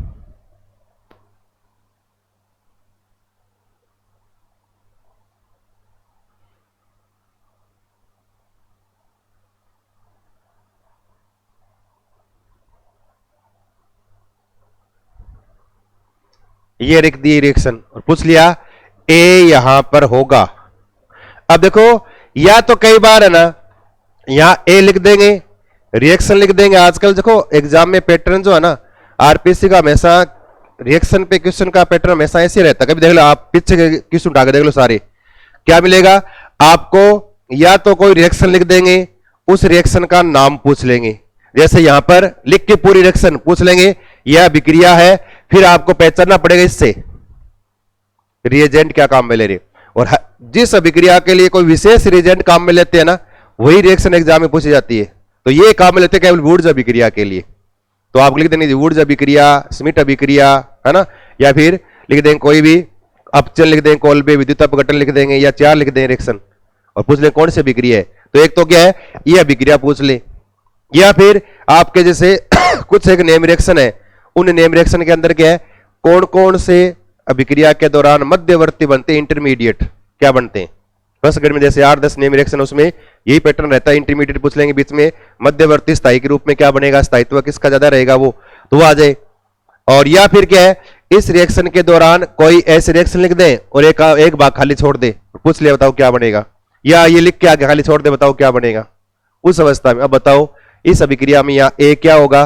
ये लिख दी रिएक्शन और पूछ लिया ए यहां पर होगा। अब देखो या तो कई बार है ना यहां ए लिख देंगे, रिएक्शन लिख देंगे। आजकल देखो एग्जाम में पैटर्न जो है ना आरपीसी का हमेशा रिएक्शन पे क्वेश्चन का पैटर्न हमेशा ऐसे रहता है। कभी देख लो आप पीछे के क्वेश्चन उठा के देख लो सारे, क्या मिलेगा आपको, या तो कोई रिएक्शन लिख देंगे, उस रिएक्शन का नाम पूछ लेंगे, जैसे यहां पर लिख के पूरी रिएक्शन पूछ लेंगे यह अभिक्रिया है, फिर आपको पहचानना पड़ेगा इससे रिएजेंट क्या काम में ले रहे, और जिस अभिक्रिया के लिए कोई विशेष रिएजेंट काम में लेते हैं ना वही रिएक्शन एग्जाम में पूछी जाती है। तो ये काम में लेते हैं केवल वुड्स अभिक्रिया के लिए, तो आप लिख देंगे वुड्स अभिक्रिया, स्मिथ अभिक्रिया, है ना, या फिर लिख देंगे कोई भी अपचन लिख देंगे, कोल्बे विद्युत अपघटन लिख देंगे, या चार लिख देंगे रिएक्शन और पूछ लें कौन सी अभिक्रिया है। तो एक तो क्या है ये अभिक्रिया पूछ ले, या फिर आपके जैसे कुछ एक नेम रिएक्शन है, उन नेम रिएक्शन के अंदर क्या है कौन कौन से अभिक्रिया के दौरान मध्यवर्ती बनते हैं, इंटरमीडिएट क्या बनते हैं। फर्स्ट ग्रेड में जैसे 8-10 नेम रिएक्शन उसमें यही पैटर्न रहता है, इंटरमीडिएट पूछ लेंगे, बीच में मध्यवर्ती स्थायी के रूप में क्या बनेगा, स्थायित्व किसका ज्यादा रहेगा वो तो वो आ जाए। और या फिर क्या है इस रिएक्शन के दौरान कोई ऐसे रिएक्शन लिख दें और एक भाग खाली छोड़ दे, पूछ लिया बताओ क्या बनेगा, या ये लिख के आगे खाली छोड़ दे बताओ क्या बनेगा उस अवस्था में। अब बताओ इस अभिक्रिया में यहां ए क्या होगा।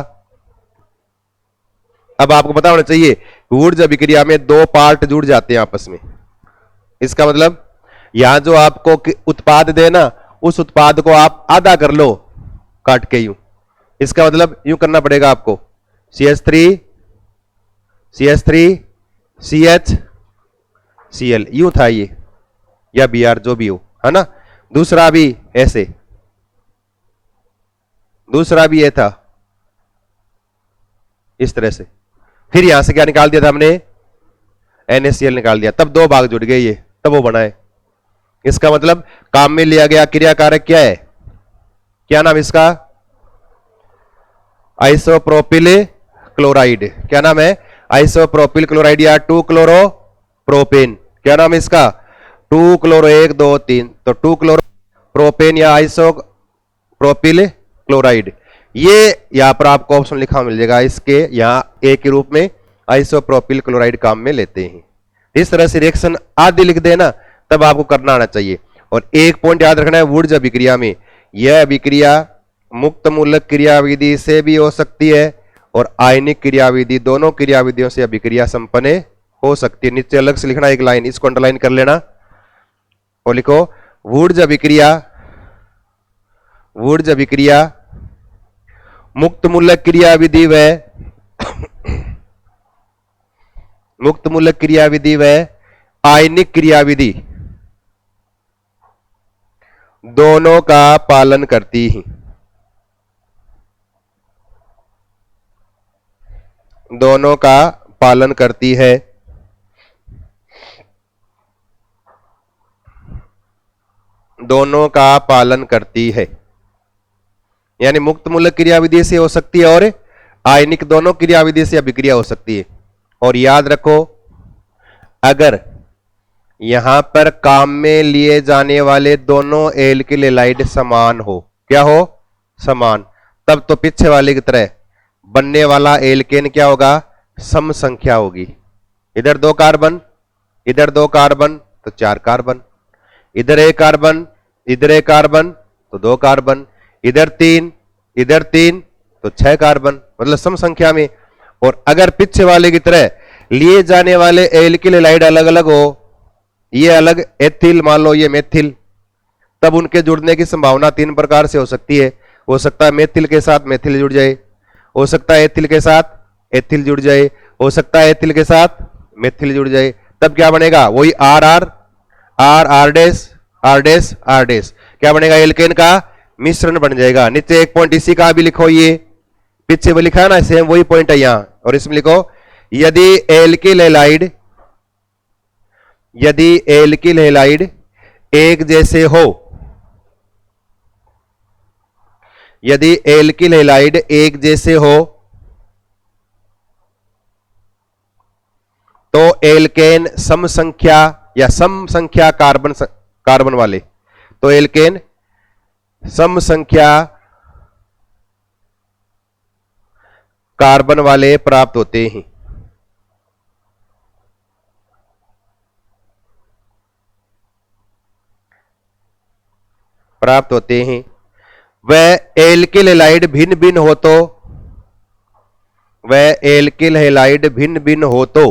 अब आपको पता होना चाहिए वुड्स अभिक्रिया में दो पार्ट जुड़ जाते हैं आपस में, इसका मतलब यहां जो आपको उत्पाद दे ना उस उत्पाद को आप आधा कर लो काट के यूं, इसका मतलब यूं करना पड़ेगा आपको CH3 CH Cl यूं था ये, या Br जो भी हो, है ना। दूसरा भी ऐसे, दूसरा भी ये था इस तरह से, फिर यहां से क्या निकाल दिया था हमने NaCl निकाल दिया, तब दो भाग जुड़ गए ये, तब वो बनाए। इसका मतलब काम में लिया गया क्रिया कारक क्या है, क्या नाम इसका, आइसोप्रोपिल क्लोराइड। क्या नाम है आइसोप्रोपिल क्लोराइड या 2-क्लोरोप्रोपेन। क्या नाम है इसका 2-क्लोरो 1 2 3, तो 2-क्लोरोप्रोपेन या आइसोप्रोपिल क्लोराइड। ये यहां पर आपको ऑप्शन लिखा मिल जाएगा, इसके यहां ए के रूप में आइसोप्रोपिल क्लोराइड काम में लेते हैं। इस तरह से रिएक्शन आदि लिख देना तब आपको करना आना चाहिए। और एक पॉइंट याद रखना है वुड्स अभिक्रिया में, यह अभिक्रिया मुक्त मूलक क्रियाविधि से भी हो सकती है और आयनिक क्रियाविधि, दोनों क्रियाविधियों से अभिक्रिया संपन्न हो सकती है। नीचे अलग से लिखना एक लाइन, इसको अंडरलाइन कर लेना और लिखो वुड्स अभिक्रिया, वुड्स अभिक्रिया मुक्त मूलक क्रियाविधि व मुक्त मूलक क्रियाविधि व आयनिक क्रियाविधि, दोनों का पालन करती है। दोनों का पालन करती है। दोनों का पालन करती है, यानी मुक्त मूलक क्रियाविधि से हो सकती है और आयनिक दोनों क्रियाविधि से अभिक्रिया हो सकती है। और याद रखो, अगर यहां पर काम में लिए जाने वाले दोनों एल्किल हैलाइड समान हो, क्या हो, समान, तब तो पीछे वाले की तरह बनने वाला एल्केन क्या होगा, सम संख्या होगी। इधर 2 कार्बन, इधर 2 कार्बन, तो 4 कार्बन, इधर 1 कार्बन, इधर 1 कार्बन, तो 2 कार्बन, इधर 3, इधर 3, तो 6 कार्बन, मतलब सम संख्या में। और अगर पीछे वाले की तरह लिए जाने वाले एल्किल हैलाइड अलग अलग हो, ये अलग एथिल, मान लो ये मेथिल, तब उनके जुड़ने की संभावना 3 प्रकार से हो सकती है। हो सकता है मेथिल के साथ मेथिल जुड़ जाए, हो सकता है एथिल के साथ एथिल जुड़ जाए, हो सकता है एथिल के साथ मेथिल जुड़ जाए। तब क्या बनेगा, वही R R R R dash R dash R dash, क्या बनेगा, एल्केन का मिश्रण बन जाएगा। नीचे एक पॉइंट इसी का भी लिखो, ये पीछे वो लिखा है ना, सेम वही पॉइंट है यहां, और इसमें लिखो यदि एल्किल हैलाइड, यदि एल्किल हैलाइड एक जैसे हो, यदि एल्किल हैलाइड एक जैसे हो, तो एल्केन सम संख्या या सम संख्या कार्बन वाले, तो एल्केन सम संख्या कार्बन वाले प्राप्त होते हैं। प्राप्त होते हैं। वह एल्किल हैलाइड भिन्न भिन्न हो तो, वह एल्किल हैलाइड भिन्न भिन्न हो तो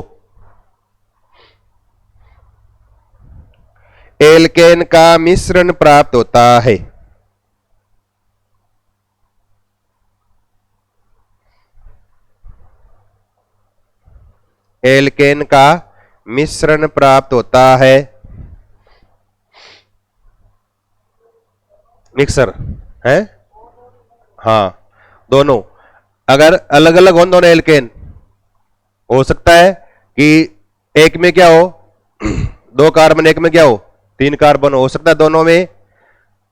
एल्केन का मिश्रण प्राप्त होता है। एल्केन का मिश्रण प्राप्त होता है। मिक्सर है, हाँ, दोनों अगर अलग अलग हो, दोनों एल्केन, हो सकता है कि एक में क्या हो 2 कार्बन, एक में क्या हो 3 कार्बन, हो सकता है दोनों में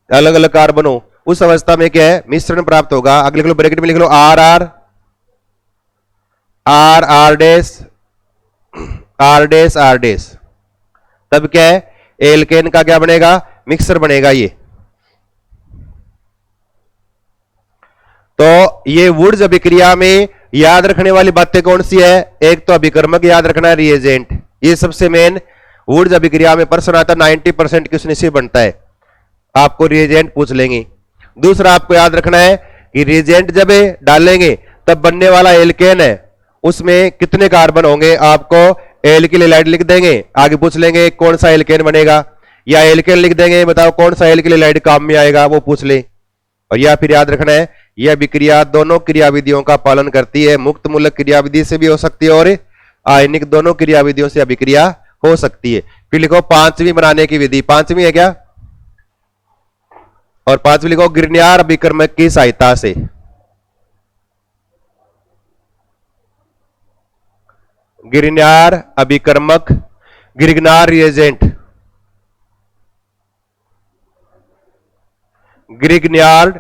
अलग अलग कार्बन हो। उस अवस्था में क्या है, मिश्रण प्राप्त होगा। अगले लिख लो, ब्रैकेट में लिख लो R R R R dash R dash R dash, तब क्या है, एल्केन का क्या बनेगा, मिक्सर बनेगा। ये तो ये वुड्स अभिक्रिया में याद रखने वाली बातें कौन सी है, एक तो अभिकर्मक याद रखना है, रिएजेंट, ये सबसे मेन वुड्स अभिक्रिया में प्रश्न आता है। 90% क्वेश्चन इससे बनता है, आपको रिएजेंट पूछ लेंगे। दूसरा आपको याद रखना है कि रिएजेंट जब डालेंगे तब बनने वाला एल्केन है, उसमें कितने कार्बन होंगे, आपको एल्किल हैलाइड लिख देंगे, आगे पूछ लेंगे कौन सा एल्केन बनेगा, या एल्केन लिख देंगे, बताओ कौन सा एल्किल हैलाइड काम में आएगा, वो पूछ ले। और या फिर याद रखना है, यह अभिक्रिया दोनों क्रियाविधियों का पालन करती है। मुक्त मूलक क्रियाविधि से भी हो सकती है और आयनिक दोनों क्रियाविधियों से अभिक्रिया हो सकती है। फिर लिखो 5वीं बनाने की विधि, 5वीं है क्या, और 5वीं लिखो ग्रिग्नार्ड अभिकर्मक की सहायता से। ग्रिग्नार्ड अभिकर्मक, Grignard reagent, Grignard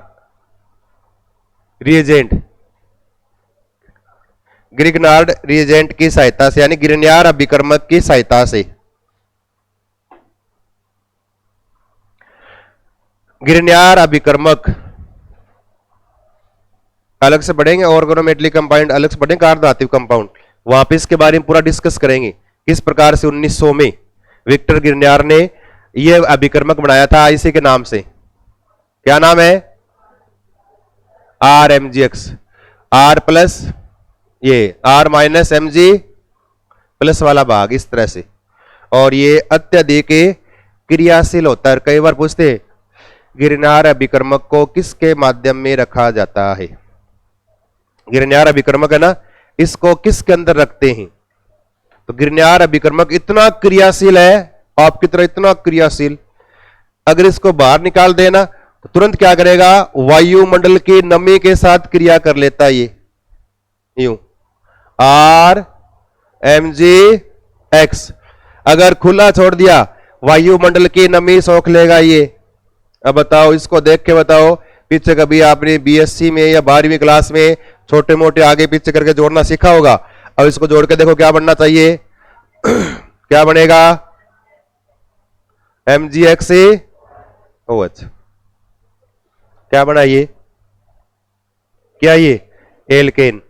reagent, Grignard reagent की सहायता से, यानी ग्रिग्नार्ड अभिकर्मक की सहायता से। ग्रिग्नार्ड अभिकर्मक अलग से पढ़ेंगे, ऑर्गेनोमेटली कंपाउंड अलग से पढ़ेंगे, कार्बोधातु कंपाउंड, वहां पे इसके बारे में पूरा डिस्कस करेंगे किस प्रकार से 1900 में विक्टर ग्रिग्नार्ड ने यह अभिकर्मक बनाया था इसी के नाम से। क्या नाम है, RMgX, R प्लस ये R माइनस mg प्लस वाला भाग, इस तरह से। और ये अत्यधिक क्रियाशील होता है। कई बार पूछते हैं ग्रिग्नार्ड अभिकर्मक को किसके माध्यम में रखा जाता है, ग्रिग्नार्ड अभिकर्मक है ना, इसको किसके अंदर रखते हैं, तो ग्रिग्नार्ड अभिकर्मक इतना क्रियाशील है, आपकी तरह इतना क्रियाशील अगर इसको बाहर निकाल देना तो तुरंत क्या करेगा, वायुमंडल की नमी के साथ क्रिया कर लेता है ये, यूं आर एम जी एक्स। अगर खुला छोड़ दिया वायुमंडल की नमी सोख लेगा ये। अब बताओ, इसको देख के बताओ, पीछे कभी आपने बीएससी में या 12वीं क्लास में छोटे मोटे आगे पीछे करके जोड़ना सीखा होगा। अब इसको जोड़ के देखो क्या बनना चाहिए क्या बनेगा, M G X O H. क्या बना ये, क्या ये एल्केन।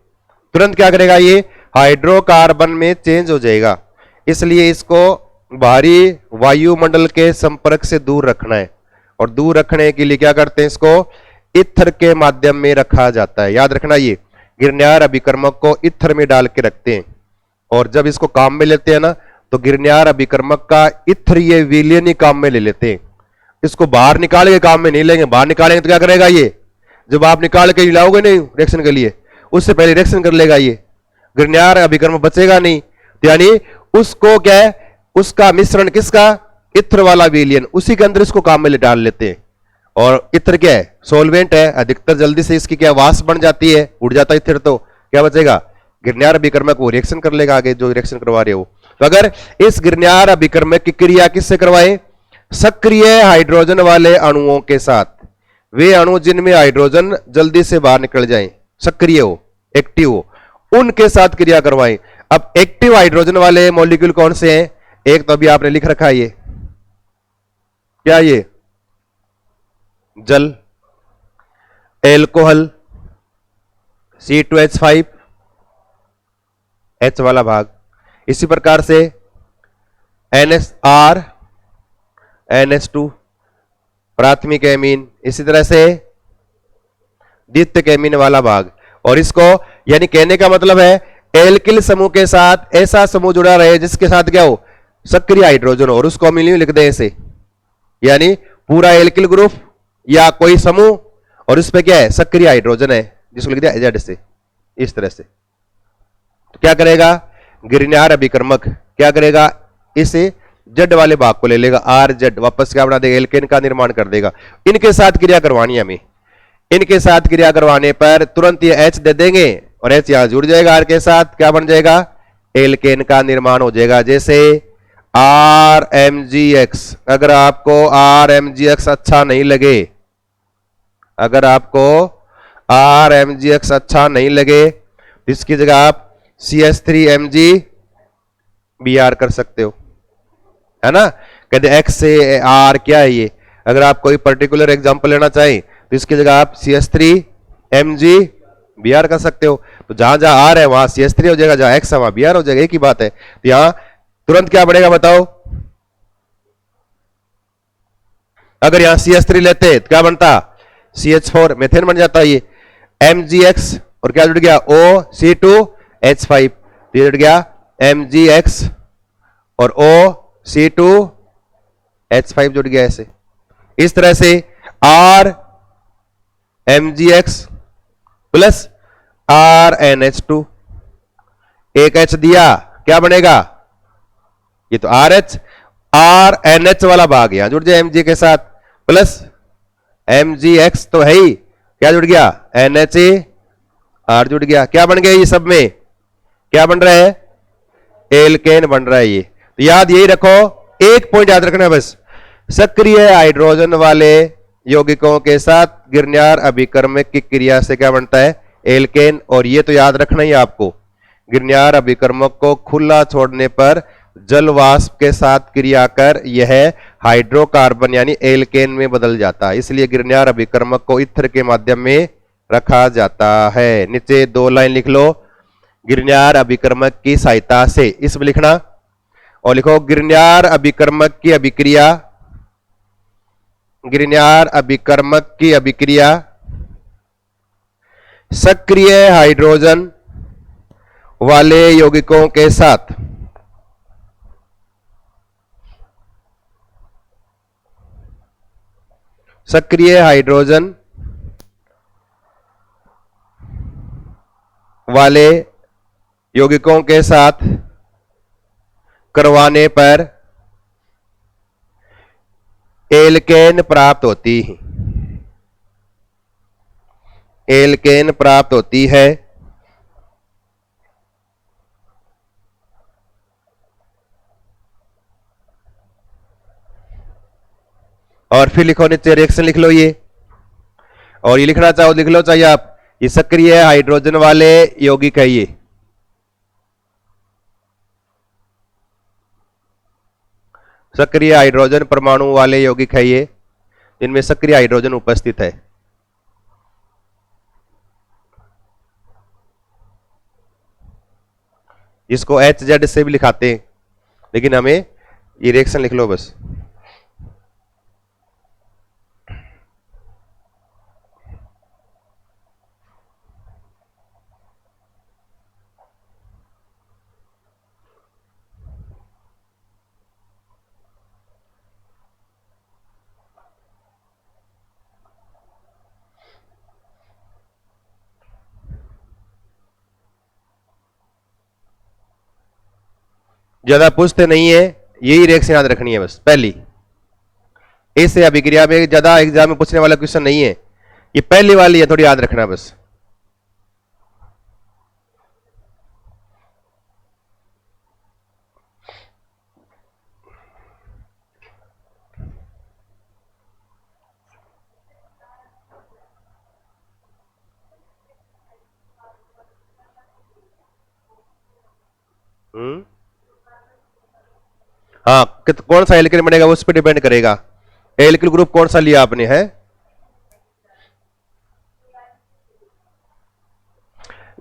तुरंत क्या करेगा ये, हाइड्रोकार्बन में चेंज हो जाएगा। इसलिए इसको बाहरी वायुमंडल के संपर्क से दूर रखना है, और दूर रखने के लिए क्या करते हैं, इसको ईथर के माध्यम में रखा जाता है। याद रखना, ये गिरन्यार अभिकर्मक को ईथर में डाल के रखते हैं, और जब इसको काम में लेते हैं ना, तो गिरन्यार अभिकर्मक का ईथरीय विलयन ही काम में ले लेते हैं। इसको बाहर निकाल के काम में नहीं लेंगे। बाहर निकालेंगे तो क्या करेगा ये, जब आप निकाल के लाओगे नहीं रिएक्शन के लिए, उससे पहले रिएक्शन कर लेगा ये, गिरन्यार अभिकर्मक बचेगा नहीं। तो यानी उसको क्या है, उसका मिश्रण किसका, इत्र वाला विलयन, उसी के अंदर इसको काम में ले डाल लेते हैं। और इत्र क्या है, सोलवेंट है, अधिकतर जल्दी से इसकी क्या वाष्प बन जाती है, उड़ जाता है इत्र, तो क्या बचेगा, गिरन्यार अभिकर्मक वो रिएक्शन कर लेगा आगे जो रिएक्शन करवा रहे हो। तो अगर इस गिरन्यार अभिकर्मक की क्रिया किससे करवाएं, सक्रिय हाइड्रोजन वाले अणुओं के साथ, वे अणु जिनमें हाइड्रोजन जल्दी से बाहर निकल जाएं, सक्रिय हो, एक्टिव हो, उनके साथ क्रिया करवाएं। अब एक्टिव हाइड्रोजन वाले मॉलिक्यूल कौन से हैं, एक तो अभी आपने लिख रखा है ये, क्या ये जल, एल्कोहल C2H5 H वाला भाग, इसी प्रकार से NSR NH2 प्राथमिक एमीन, इसी तरह से द्वितीयक एमीन वाला भाग। और इसको यानी कहने का मतलब है एल्किल समूह के साथ ऐसा समूह जुड़ा रहे जिसके साथ क्या हो, सक्रिय हाइड्रोजन हो, और उसको हम लिख दें ऐसे, यानी पूरा एल्किल ग्रुप या कोई समूह और उस पे क्या है, सक्रिय हाइड्रोजन है, जिसको लिख दिया Z से, इस तरह से। तो क्या करेगा गिरन्यार अभिकर्मक, क्या करेगा, इसे जेड वाले भाग को ले लेगा, आर जेड, वापस क्या बना देगा, एल्केन का निर्माण कर देगा। इनके साथ क्रिया करवानी है हमें, इनके साथ क्रिया करवाने पर तुरंत ये H दे देंगे और H यहां जुड़ जाएगा आर के साथ, क्या बन जाएगा, एल्केन का निर्माण हो जाएगा। जैसे RMgX। अगर आपको RMgX अच्छा नहीं लगे, अगर आपको RMgX अच्छा नहीं लगे, इसकी जगह आप CH3MgBr कर सकते हो, है ना। कहते X से R क्या है ये, अगर आप कोई पर्टिकुलर एग्जांपल लेना चाहें तो इसकी जगह आप CH3MgBr कर सकते हो। तो जहां जहां R है वहां CH3 हो जाएगा, जहां X है वहां Br हो जाएगा, एक ही बात है। तो यहां तुरंत क्या बढ़ेगा बताओ, अगर यहां CH3 लेते तो क्या बनता, CH4 मेथेन बन जाता है ये, MgX और क्या जुड़ गया, OC2H5, ये जुड़ गया MgX और OC2H5 जुड़ गया ऐसे। इस तरह से RMgX प्लस RNH2, एक H दिया, क्या बनेगा, ये तो RH, RNH वाला भाग यहां जुड़ जाए Mg के साथ, प्लस MgX तो है ही, क्या जुड़ गया, NHR जुड़ गया, क्या बन गया, ये सब में क्या बन रहा है, एल्केन बन रहा है ये। तो याद यही रखो, एक पॉइंट याद रखना है बस, सक्रिय हाइड्रोजन वाले यौगिकों के साथ गिरन्यार अभिकर्मक की क्रिया से क्या बनता है, एल्केन। और ये तो याद रखना ही आपको, गिरन्यार अभिकर्मक को खुला छोड़ने पर जल वाष्प के साथ क्रिया कर यह हाइड्रोकार्बन यानी एल्केन में बदल जाता है, इसलिए गिरन्यार अभिकर्मक को ईथर के माध्यम में रखा जाता है। नीचे 2 लाइन लिख लो, गिरन्यार अभिकर्मक की सहायता से, इसमें लिखना और लिखो गिरन्यार अभिकर्मक की अभिक्रिया, गिरन्यार अभिकर्मक की अभिक्रिया सक्रिय हाइड्रोजन वाले यौगिकों के साथ सक्रिय हाइड्रोजन वाले यौगिकों के साथ करवाने पर एल्केन प्राप्त होती है, एल्केन प्राप्त होती है। और फिर लिखो नीचे रिएक्शन लिख लो ये, और ये लिखना चाहो लिख लो, चाहिए आप, ये सक्रिय हाइड्रोजन वाले यौगिक है, ये सक्रिय हाइड्रोजन परमाणु वाले यौगिक है ये, इनमें सक्रिय हाइड्रोजन उपस्थित है। इसको HZ से भी लिखाते हैं, लेकिन हमें ये रिएक्शन लिख लो बस। ज्यादा पूछते नहीं है, यही रिएक्शन याद रखनी है बस पहली। ऐसे अभिक्रिया में ज्यादा एग्जाम में पूछने वाला क्वेश्चन नहीं है, ये पहली वाली है, थोड़ी याद रखना बस। हाँ, कौन सा एल्किल बनेगा उस पर डिपेंड करेगा। एल्किल ग्रुप कौन सा लिया आपने, है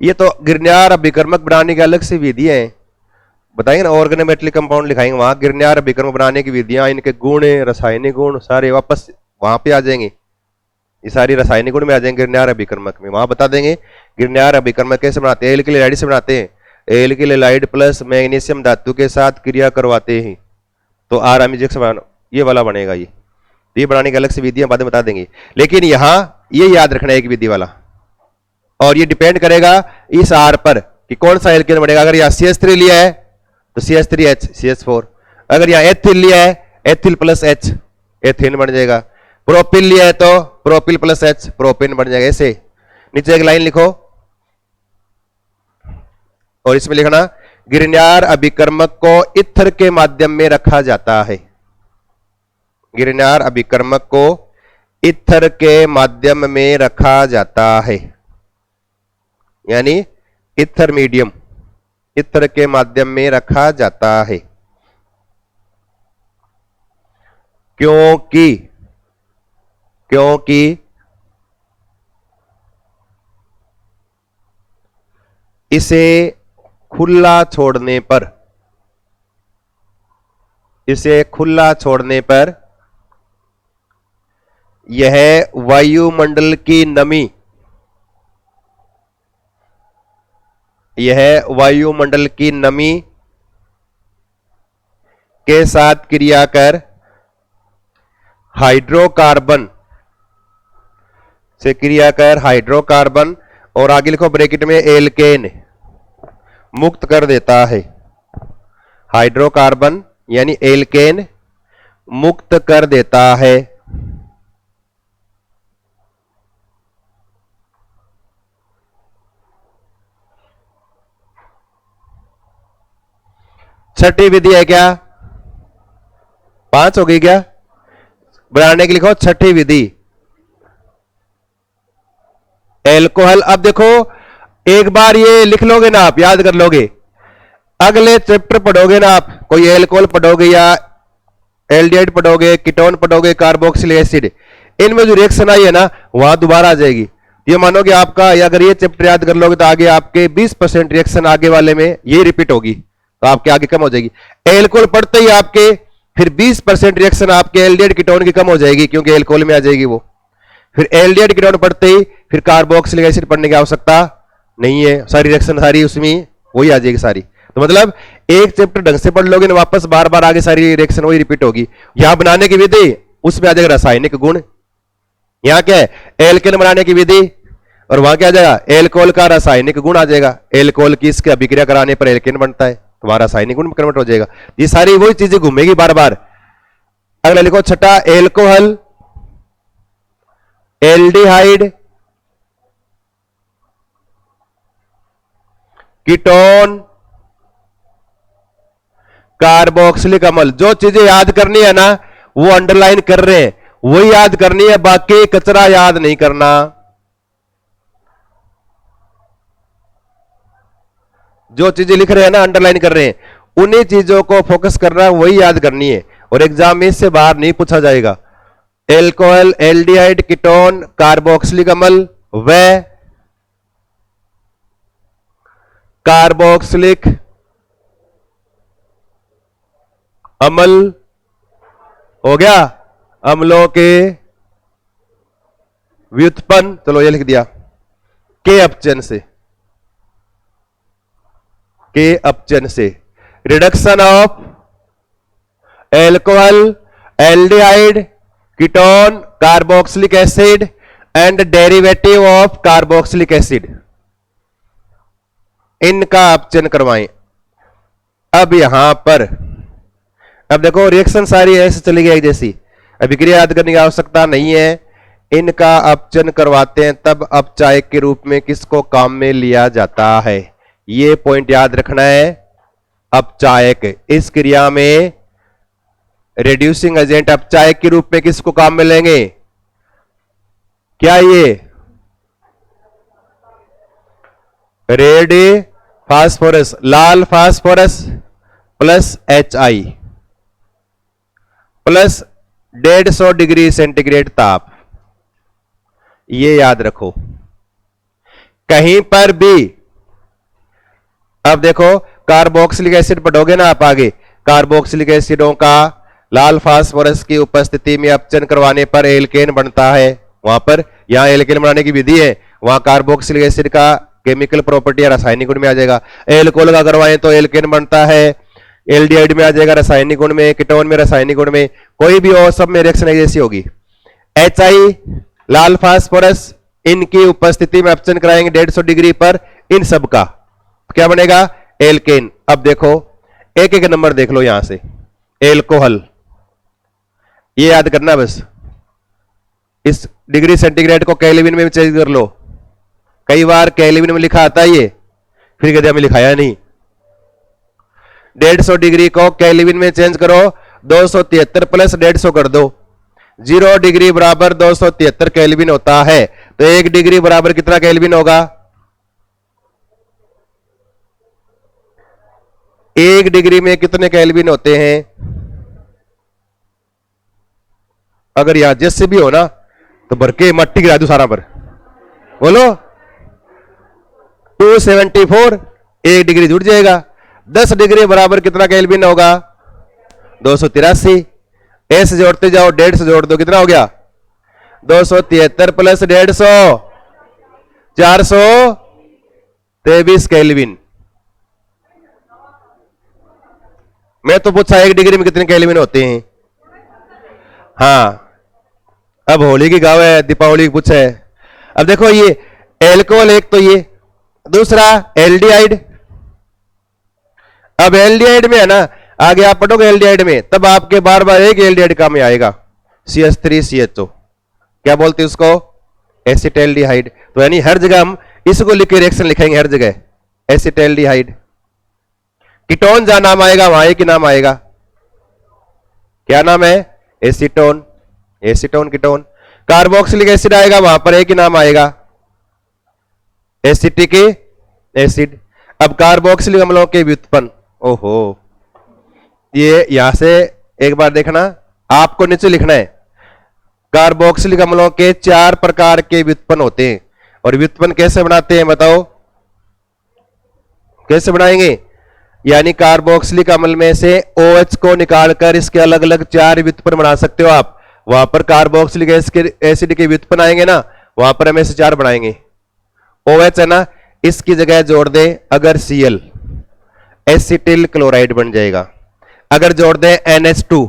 ये तो गिरनार अभिकर्मक बनाने की अलग से विधि है, बताएंगे ना, ऑर्गेनोमेटली कंपाउंड लिखाएंगे वहां, गिरनार अभिकर्मक बनाने की विधियां, इनके गुण, रासायनिक गुण सारे वापस वहां पे आ जाएंगे, ये सारी रासायनिक गुण में आ जाएंगे गिरनार अभिकर्मक में, वहां बता देंगे गिरनार अभिकर्मक कैसे बनाते हैं। एल्किल हैलाइड से बनाते हैं, एल्किल हैलाइड प्लस मैग्नीशियम धातु के साथ क्रिया करवाते हैं तो RMgX ये वाला बनेगा, ये बनाने की अलग से विधियां बाद में बता देंगे, लेकिन यहां ये याद रखना है एक विधि वाला, और ये डिपेंड करेगा इस R पर कि कौन सा एल्केन बनेगा। अगर यहाँ CH3 लिया है तो CH3H CH4, अगर यहाँ एथिल लिया है एथिल प्लस H एथेन बन जाएगा, प्रोपिल लिया है तो प्रोपिल प्लस H प्रोपेन बन जाएगा। ऐसे नीचे एक लाइन लिखो और इसमें लिखना गिरनार अभिकर्मक को ईथर के माध्यम में रखा जाता है, गिरनार अभिकर्मक को ईथर के माध्यम में रखा जाता है, यानी ईथर मीडियम, ईथर के माध्यम में रखा जाता है, क्योंकि इसे खुला छोड़ने पर, इसे खुला छोड़ने पर यह वायुमंडल की नमी, यह वायुमंडल की नमी के साथ क्रिया कर हाइड्रोकार्बन से क्रिया कर हाइड्रोकार्बन, और आगे लिखो ब्रैकेट में एल्केन मुक्त कर देता है, हाइड्रोकार्बन यानी एल्केन मुक्त कर देता है। छठी विधि है क्या, 5 हो गई क्या, बनाने के लिखो छठी विधि एल्कोहल। अब देखो एक बार ये लिख लोगे ना आप, याद कर लोगे, अगले चैप्टर पढ़ोगे ना आप, कोई एल्कोहल पढ़ोगे या एल्डिहाइड पढ़ोगे, कीटोन पढ़ोगे, कार्बोक्सिलिक एसिड, इनमें जो रिएक्शन आई है ना वहां दोबारा आ जाएगी। ये मानो कि आपका, या अगर ये चैप्टर याद कर लोगे तो आगे आपके 20% रिएक्शन आगे वाले में ये रिपीट होगी, तो आपके आगे कम हो जाएगी। एल्कोहल पढ़ते ही आपके फिर 20% रिएक्शन आपके एल्डिहाइड कीटोन की कम हो जाएगी, क्योंकि एल्कोहल में आ जाएगी वो। फिर एल्डिहाइड कीटोन पढ़ते ही फिर कार्बोक्सिलिक एसिड पढ़ने की आवश्यकता नहीं है, सारी रिएक्शन सारी उसमें वही आ जाएगी सारी। तो मतलब एक चैप्टर ढंग से पढ़ लोगे ना, वापस बार बार आगे सारी रिएक्शन वही रिपीट होगी। यहां बनाने की विधि, उसमें आ जाएगा रासायनिक गुण, यहां क्या है एल्केन बनाने की विधि, और वहां क्या आ जाएगा एल्कोहल का रासायनिक गुण आ जाएगा। एल्कोहल की इसके अभिक्रिया कराने पर एल्केन बनता है, तो वहां रासायनिक गुण कन्वर्ट हो जाएगा। ये सारी वही चीजें घूमेगी बार बार। अगला लिखो छठा, एल्कोहल, एल्डिहाइड, कीटोन, कार्बोक्सिलिक अम्ल। जो चीजें याद करनी है ना वो अंडरलाइन कर रहे हैं, वही याद करनी है, बाकी कचरा याद नहीं करना। जो चीजें लिख रहे हैं ना, अंडरलाइन कर रहे हैं, उन्हीं चीजों को फोकस करना है, वही याद करनी है, और एग्जाम में इससे बाहर नहीं पूछा जाएगा। एल्कोहल, एल्डिहाइड, कीटोन, कार्बोक्सिलिक अम्ल व कार्बोक्सिलिक अम्ल हो गया, अम्लों के व्युत्पन्न, चलो ये लिख दिया, के अपचयन से, के अपचयन से, reduction of alcohol, aldehyde, ketone, carboxylic acid and derivative of carboxylic acid, इनका अपचयन करवाएं। अब यहां पर अब देखो रिएक्शन सारी ऐसे चली गई जैसी, अभिक्रिया याद करने की आवश्यकता नहीं है, इनका अपचयन करवाते हैं, तब अपचायक के रूप में किसको काम में लिया जाता है, ये पॉइंट याद रखना है। अपचायक, इस क्रिया में रिड्यूसिंग एजेंट अपचायक के रूप में किसको काम में लेंगे, क्या ये रेड फास्फोरस, लाल phosphorus plus HI plus 150 degree centigrade ताप, ये याद रखो। कहीं पर भी अब देखो कार्बोक्सिलिक एसिड पढ़ोगे ना आप आगे, कार्बोक्सिलिक एसिडों का लाल फास्फोरस की उपस्थिति में अपचयन करवाने पर एल्केन बनता है, वहां पर यहां एल्केन बनाने की विधि है, वहां कार्बोक्सिलिक एसिड का केमिकल प्रॉपर्टी या रासायनिक गुण में आ जाएगा। एल्कोहल का करवाएं तो एल्केन बनता है, एल्डिहाइड में आ जाएगा रासायनिक गुण में, कीटोन में रासायनिक गुण में, कोई भी हो सब में रिएक्शन जैसी होगी। HI लाल फास्फोरस, इनकी उपस्थिति में अपचयन कराएंगे 150 डिग्री पर, इन सब का क्या बनेगा, एल्केन। अब देखो एक एक नंबर देख लो यहां से, एल्कोहल, ये याद करना बस, इस डिग्री सेंटीग्रेड को केल्विन में चेंज कर लो, कई बार केल्विन में लिखा आता है ये, फिर कहते हमें लिखाया नहीं। 150 डिग्री को केल्विन में चेंज करो, 273 प्लस 150 कर दो, 0 डिग्री बराबर 273 केल्विन होता है, तो 1 डिग्री बराबर कितना केल्विन होगा, 1 डिग्री में कितने केल्विन होते हैं, अगर यहां जैसे भी हो ना तो भर के मट्टी गिरा दो सारा पर, बोलो 274, 1 डिग्री जुड़ जाएगा। 10 डिग्री बराबर कितना केल्विन होगा, 283, ऐसे जोड़ते जाओ, 150 जोड़ दो, कितना हो गया, 273 प्लस 150, 423 केल्विन। मैं तो पूछा 1 डिग्री में कितने केल्विन होते हैं, हाँ अब होली की गाँव है, दीपावली की पूछा है। अब देखो ये एल्कोहल एक तो ये, दूसरा एल्डिहाइड। अब एल्डिहाइड में है ना, आगे आप पढ़ोगे एल्डिहाइड में, तब आपके बार बार एक एल्डिहाइड काम में आएगा, CH3CHO, क्या बोलते हैं उसको, एसिटाल्डिहाइड। तो यानी हर जगह हम इसको लिख के रिएक्शन लिखेंगे, हर जगह एसिटाल्डिहाइड। कीटोन जहां नाम आएगा वहां एक ही नाम आएगा, क्या नाम है, acetone, acetone ketone. Carboxylic acid आएगा वहां पर एक ही नाम आएगा, एसिटिक एसिड। अब कार्बोक्सिलिक अम्लों के व्युत्पन्न, ओहो, ये यहां से एक बार देखना, आपको नीचे लिखना है, कार्बोक्सिलिक अम्लों के 4 प्रकार के व्युत्पन्न होते हैं, और व्युत्पन्न कैसे बनाते हैं बताओ, कैसे बनाएंगे, यानी कार्बोक्सिलिक अम्ल में से OH को निकालकर इसके अलग अलग 4 व्युत्पन्न बना सकते हो आप। वहां पर कार्बोक्सिलिक एसिड के व्युत्पन्न आएंगे ना, वहां पर हम ऐसे 4 बनाएंगे। OH है ना, इसकी जगह जोड़ दे अगर Cl, एसिटिल क्लोराइड बन जाएगा। अगर जोड़ दे NH2,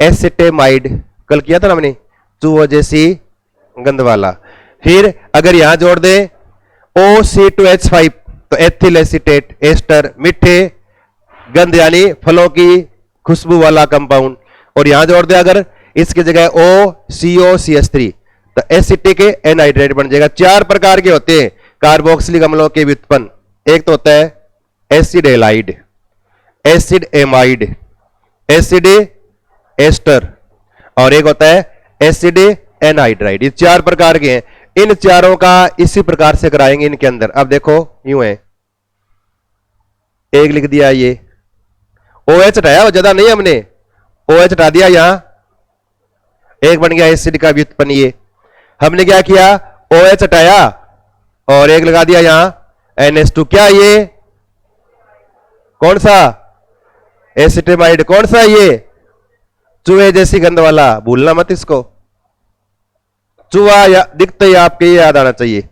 एसिटेमाइड, कल किया था ना हमने, चूहो जैसी गंध वाला। फिर अगर यहां जोड़ दे OC2H5, तो एथिल एसिटेट, एस्टर, मीठे गंध यानी फलों की खुशबू वाला कंपाउंड। और यहां जोड़ दे अगर इसकी जगह OCO तो एसिटिक एनहाइड्राइड बन जाएगा। 4 प्रकार के होते हैं कार्बोक्सिलिक अम्लों के व्युत्पन्न। एक तो होता है acid halide, acid amide, acid ester और एक होता है एसिड एनहाइड्राइड। ये 4 प्रकार के हैं। इन चारों का इसी प्रकार से कराएंगे इनके अंदर। अब देखो यूं है, एक लिख दिया ये OH हटाया, वो ज्यादा नहीं हमने OH हटा दिया, यहां एक बन गया एसिड का व्युत्पन्न। ये हमने क्या किया, OH हटाया और एक लगा दिया यहां NH2। क्या ये कौन सा एसिटेमाइड, कौन सा ये चूहे जैसी गंध वाला, भूलना मत इसको। चूहा या दिखते ही आपके ये याद आना चाहिए।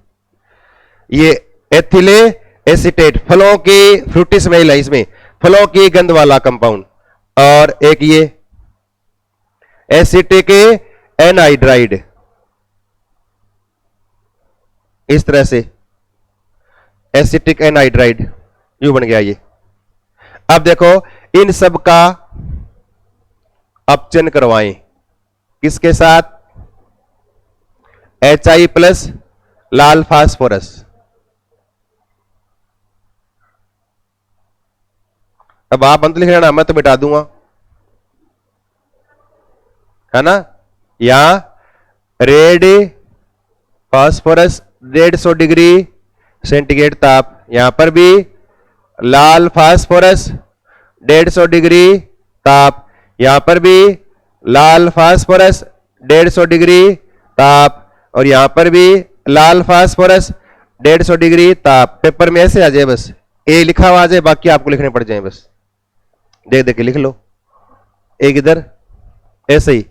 ये एथिले एसिटेट, फलों की फ्रूटी स्मेल है इसमें, फलों की गंध वाला कंपाउंड। और एक ये एसिटिक एनहाइड्राइड, इस तरह से एसिटिक एनहाइड्राइड यू बन गया ये। अब देखो इन सब का अपचयन करवाएं, किसके साथ, HI प्लस लाल फास्फोरस। अब आप अंत लिख लेना, मैं तो मिटा दूंगा, है ना। यहां रेड फास्फोरस 150 डिग्री सेंटीग्रेड ताप, यहां पर भी लाल फास्फोरस 150 डिग्री ताप, यहां पर भी लाल फास्फोरस 150 डिग्री ताप, और यहां पर भी लाल फास्फोरस 150 डिग्री ताप। पेपर में ऐसे आ जाए, बस ए लिखा हुआ आ जाए, बाकी आपको लिखने पड़ जाए, बस देख देख के लिख लो। एक इधर ऐसे ही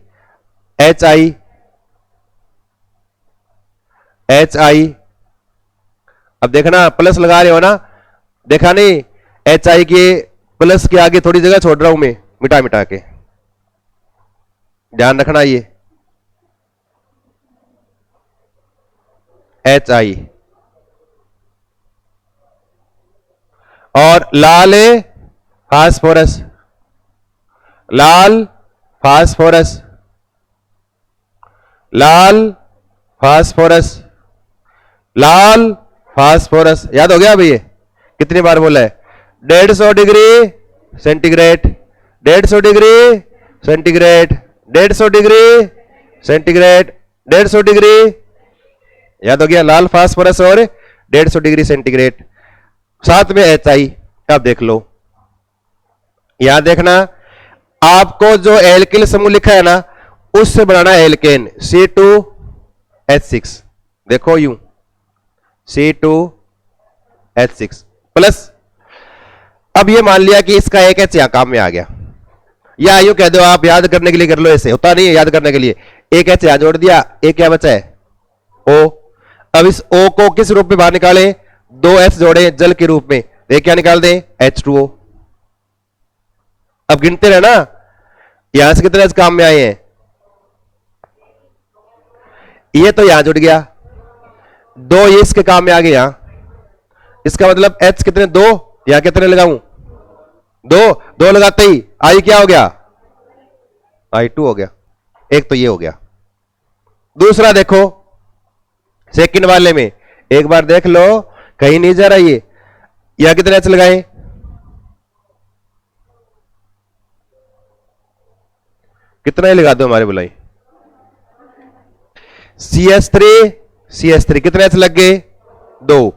HI अब देखना प्लस लगा रहे हो ना, देखा नहीं, HI के प्लस के आगे थोड़ी जगह छोड़ रहा हूं मैं, मिटा मिटा के, ध्यान रखना। ये HI और लाल फास्फोरस, लाल फास्फोरस, लाल फास्फोरस, लाल फास्फोरस, याद हो गया अभी ये कितनी बार बोला है, 150 degree centigrade, 150 degree centigrade, 150 degree centigrade, 150 degree, याद हो गया, लाल फास्फोरस और 150 डिग्री सेंटीग्रेड, साथ में HI। अब देख लो, यहां देखना, आपको जो एल्किल समूह लिखा है ना, उससे बनाना है एल्केन, C2H6। देखो यूं C2H6 प्लस। अब ये मान लिया कि इसका एक H यहां काम में आ गया, या यूं कह दो आप, याद करने के लिए कर लो, ऐसे होता नहीं है याद करने के लिए। एक H यहां जोड़ दिया, एक क्या बचा है O। अब इस O को किस रूप में बाहर निकालें, 2 H जोड़े जल के रूप में, एक क्या निकाल दें H2O। अब गिनते रहना, यहां से कितने H काम में आए हैं, ये तो यहां जुड़ गया, 2 ये इसके काम में आ गए यहां, इसका मतलब H कितने, 2, यहां कितने लगाऊं, 2 लगाते ही I क्या हो गया, I2 हो गया। एक तो ये हो गया। दूसरा देखो सेकंड वाले में, एक बार देख लो, कहीं नहीं जा रहा ये, यहां कितने H लगाए, कितना ही लगा दो हमारे बुलाई, CH3 कितने H लग गए, 2।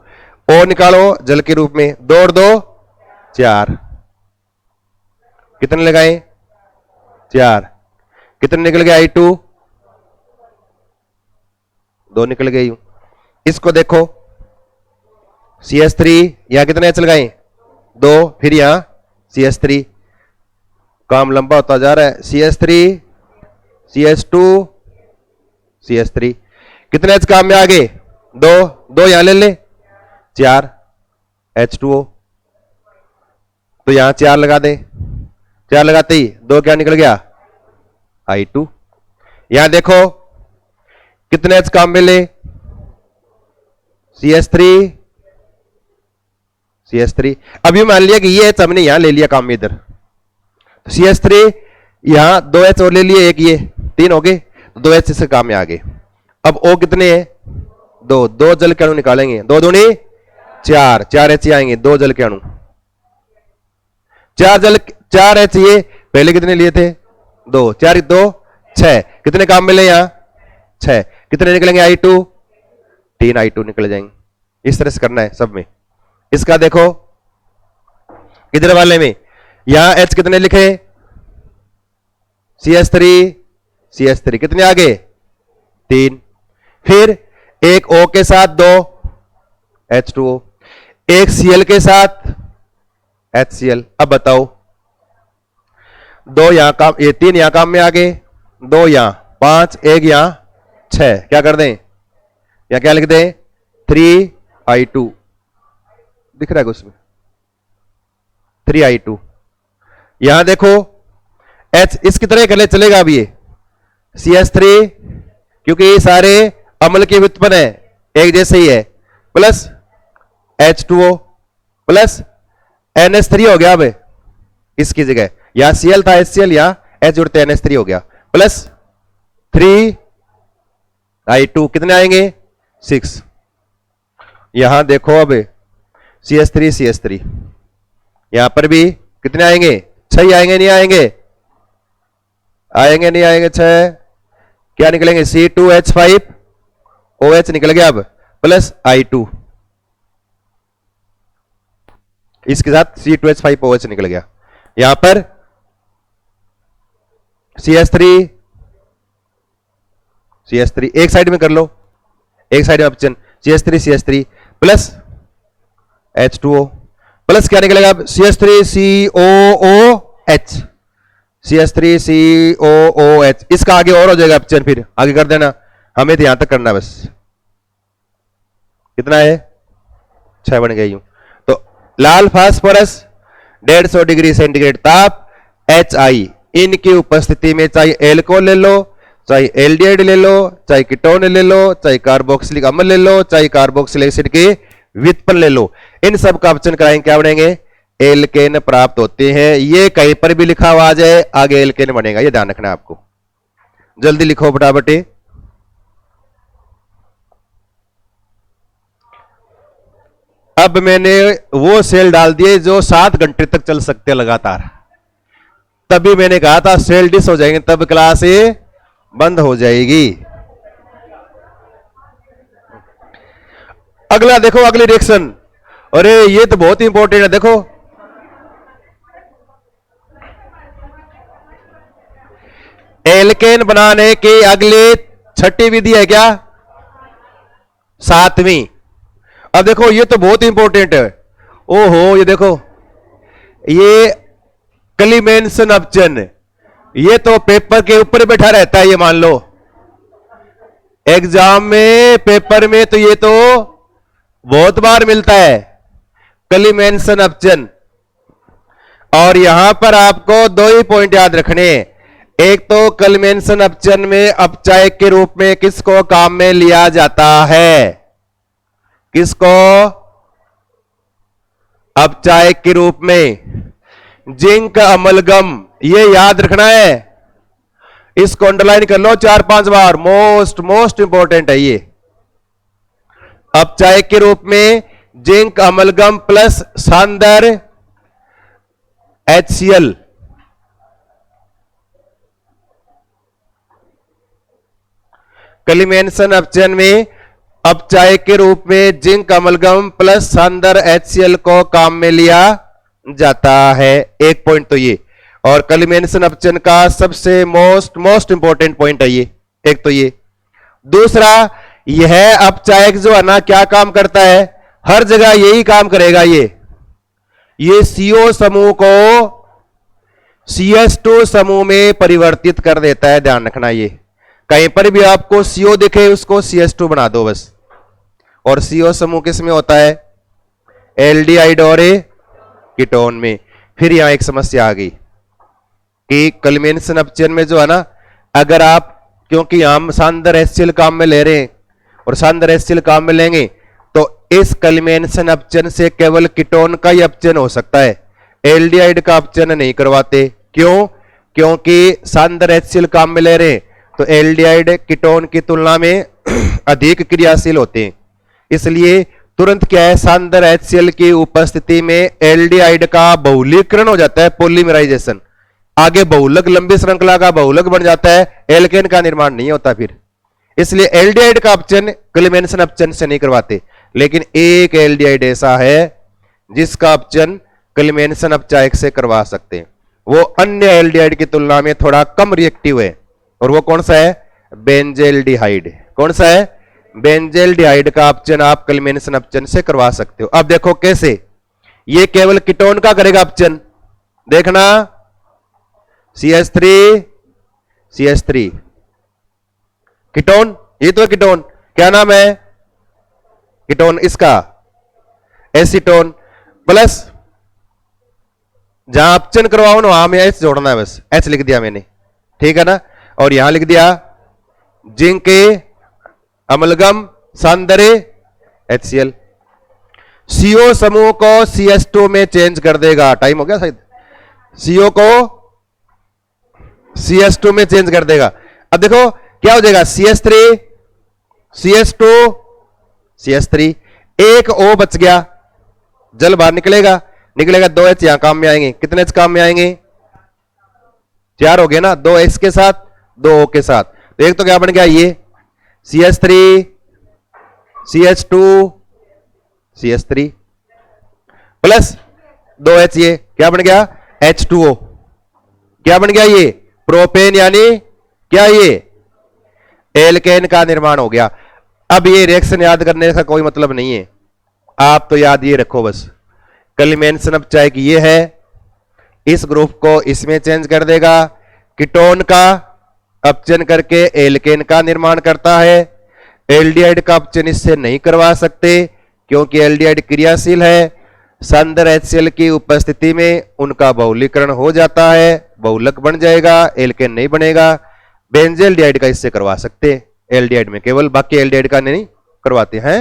O निकालो जल के रूप में, 2 और 2 4, कितने लगाए 4, कितने निकल गए I2, 2 निकल गए यूं। इसको देखो CH3, यहां कितने H लगाए 2, फिर यहां CH3, काम लंबा होता जा रहा है, CH3 CH2 CH3, कितने H काम में आ गए 2 यहां ले ले, 4 H2O, तो यहां 4 लगा दे, 4 लगाते ही 2 क्या निकल गया I2। यहां देखो कितने H काम में ले, CH3। अब ये मान लिया कि ये H हमने यहां ले लिया काम में इधर, तो CH3 यहां 2H और ले लिए, एक ये 3 हो गए, तो 2H इसके काम में आ गए। अब O कितने हैं? 2, 2 जल के अणु निकालेंगे, 2 दूनी 4, 4H आएंगे, 2 जल के अणु, 4H ये पहले कितने लिए थे? 2, 4 2 6, कितने काम मिले यहां? 6, कितने निकलेंगे? I2 3 I2 निकल जाएंगे। इस तरह से करना है सब में। इसका देखो इधर वाले में, यहां H कितने लिखे? CH3 कितने आ गए? 3। फिर एक O के साथ 2 H2O, एक Cl के साथ HCl। अब बताओ 2 यहां काम, ये 3 यहां काम में आ गए, 2 यहां, 5, 1 यहां, 6। क्या कर दें? यहां क्या लिख दें? 3I2 दिख रहा है उसमें, 3I2। यहां देखो H इसकी तरह कर ले, चलेगा अब ये CH3, क्योंकि ये सारे अम्ल के व्युत्पन्न है, एक जैसे ही है, प्लस H2O प्लस NH3 हो गया। अब इसकी जगह यहां Cl था HCl, यहां H जुड़ते NH3 हो गया, प्लस 3I2 कितने आएंगे? 6। यहां देखो अब CH3 यहां पर भी कितने आएंगे? 6 आएंगे, नहीं आएंगे? आएंगे, नहीं आएंगे? 6 क्या निकलेंगे? C2H5OH निकल गया, अब प्लस I2, इसके साथ C2H5OH निकल गया। यहां पर CH3 एक साइड में कर लो, एक साइड में option CH3 plus H2O, plus क्या निकलेगा? अब CH3COOH, इसका आगे और हो जाएगा ऑप्शन, फिर आगे कर देना, हमें तो यहां तक करना बस। कितना है? 6 बन गया यूं। तो लाल फास्फोरस 150 डिग्री सेंटीग्रेड ताप HI, इनकी उपस्थिति में चाहे एल्कोहल ले लो, चाहे एल्डिहाइड ले लो, चाहे कीटोन ले लो, चाहे कार्बोक्सिलिक अम्ल ले लो, चाहे कार्बोक्सिलिक एसिड के व्युत्पन्न ले लो, इन सब का ऑप्शन कराएंगे, क्या बनेंगे? एल्केन प्राप्त होते हैं। ये कहीं पर भी लिखा हुआ आ जाए, आगे एल्केन बनेगा, ये ध्यान रखना आपको। जल्दी लिखो फटाफट। अब मैंने वो सेल डाल दिए जो 7 घंटे तक चल सकते हैं लगातार। तभी मैंने कहा था सेल डिस हो जाएंगे, तब क्लास ये बंद हो जाएगी। अगला देखो, अगली रिएक्शन, अरे ये तो बहुत इंपॉर्टेंट है। देखो एल्केन बनाने की अगली 6ठी विधि है क्या? 7वीं। अब देखो ये तो बहुत इंपॉर्टेंट है। ओहो, ये देखो, ये क्लीमेंसन अपचन, ये तो पेपर के ऊपर बैठा रहता है, ये मान लो एग्जाम में, पेपर में तो ये तो बहुत बार मिलता है, क्लीमेंसन अपचन। और यहां पर आपको 2 ही पॉइंट याद रखने, एक तो क्लीमेंसन अपचन में अपचायक के रूप में किसको काम में लिया जाता है? किसको? अपचायक के रूप में जिंक अमलगम, ये याद रखना है, इसको अंडरलाइन कर लो 4-5 बार, मोस्ट इंपॉर्टेंट है ये। अपचायक के रूप में जिंक अमलगम प्लस सांदर HCl, क्लीमेंसन अपचन में अपचायक के रूप में जिंक अमलगम प्लस सांदर HCl को काम में लिया जाता है। एक पॉइंट तो ये, और क्लीमेंसन अपचन का सबसे मोस्ट इंपॉर्टेंट पॉइंट है ये, एक तो ये। दूसरा, यह अपचायक जो है ना, क्या काम करता है? हर जगह यही काम करेगा, ये CO समूह को CH2 समूह में परिवर्तित कर देता है, ध्यान रखना। ये कहीं पर भी आपको CO दिखे उसको CH2 बना दो बस। और CO समूह किस में होता है? एल्डिहाइड और कीटोन में। फिर यहां एक समस्या आ गई कि क्लीमेंसन अपचन में जो है ना, अगर आप, क्योंकि हम सांदर HCl काम में ले रहे हैं और सांदर HCl काम में लेंगे, तो इस क्लीमेंसन अपचन से केवल कीटोन का ही अपचन हो सकता है, एल्डिहाइड का अपचन नहीं करवाते। क्यों? क्योंकि सांद्र HCl काम में ले रहे हैं तो एल्डिहाइड कीटोन की तुलना में अधिक क्रियाशील होते हैं, इसलिए तुरंत क्या है, सांद्र HCl की उपस्थिति में एल्डिहाइड का बहुलीकरण हो जाता है, पॉलीमराइजेशन, आगे बहुलक लंबी श्रृंखला का बहुलक बन जाता है, एल्केन का निर्माण नहीं होता फिर। इसलिए एल्डिहाइड का अपचयन क्लेमेंसन अपचयन से नहीं करवाते, लेकिन एक एल्डिहाइड ऐसा है जिसका अपचयन क्लेमेंसन अपचायक से करवा सकते हैं, वो अन्य एल्डिहाइड की तुलना में थोड़ा कम रिएक्टिव है, और वो कौन सा है, बेंजेल्डिहाइड। कौन सा है, बेंजेल्डिहाइड का अपचयन आप क्लेमेंसन अपचयन से करवा सकते हो। अब देखो कैसे, ये केवल कीटोन का करेगा अपचयन, देखना CH3 CH3 कीटोन, ये तो कीटोन, क्या नाम है कीटोन इसका, एसीटोन, प्लस जहां अपचयन करवाओ ना वहां में H जोड़ना है, बस H लिख दिया मैंने, ठीक है ना, और यहां लिख दिया जिंक के अमलगम सांद्र HCl, CO समूह को CH2 में चेंज कर देगा, टाइम हो गया शायद, CO को CH2 में चेंज कर देगा। अब देखो क्या हो जाएगा, CH3 CH2 CH3, एक O बच गया, जल बाहर निकलेगा, निकलेगा 2 H यहां काम में आएंगे, कितने H काम में आएंगे, 4 हो गए ना, 2 H के साथ 2 O के साथ, तो एक तो क्या बन गया ये CH3 CH2 CH3 plus 2 H, ये क्या बन गया H2O, क्या बन गया ये प्रोपेन, यानी क्या ये एल्केन का निर्माण हो गया। अब ये रिएक्शन याद करने का कोई मतलब नहीं है, आप तो याद ये रखो बस, क्लेमेंसन अपचायक ये है, इस ग्रुप को इसमें चेंज कर देगा, कीटोन का अपचयन करके एल्केन का निर्माण करता है, एल्डिहाइड का अपचयन इससे नहीं करवा सकते क्योंकि एल्डिहाइड क्रियाशील है, सांद्र HCl की उपस्थिति में उनका बहुलीकरण हो जाता है, बहुलक बन जाएगा, एल्केन नहीं बनेगा। बेंजेल्डिहाइड का इससे करवा सकते, एल्डिहाइड में केवल, बाकी एल्डिहाइड का नहीं करवाते हैं।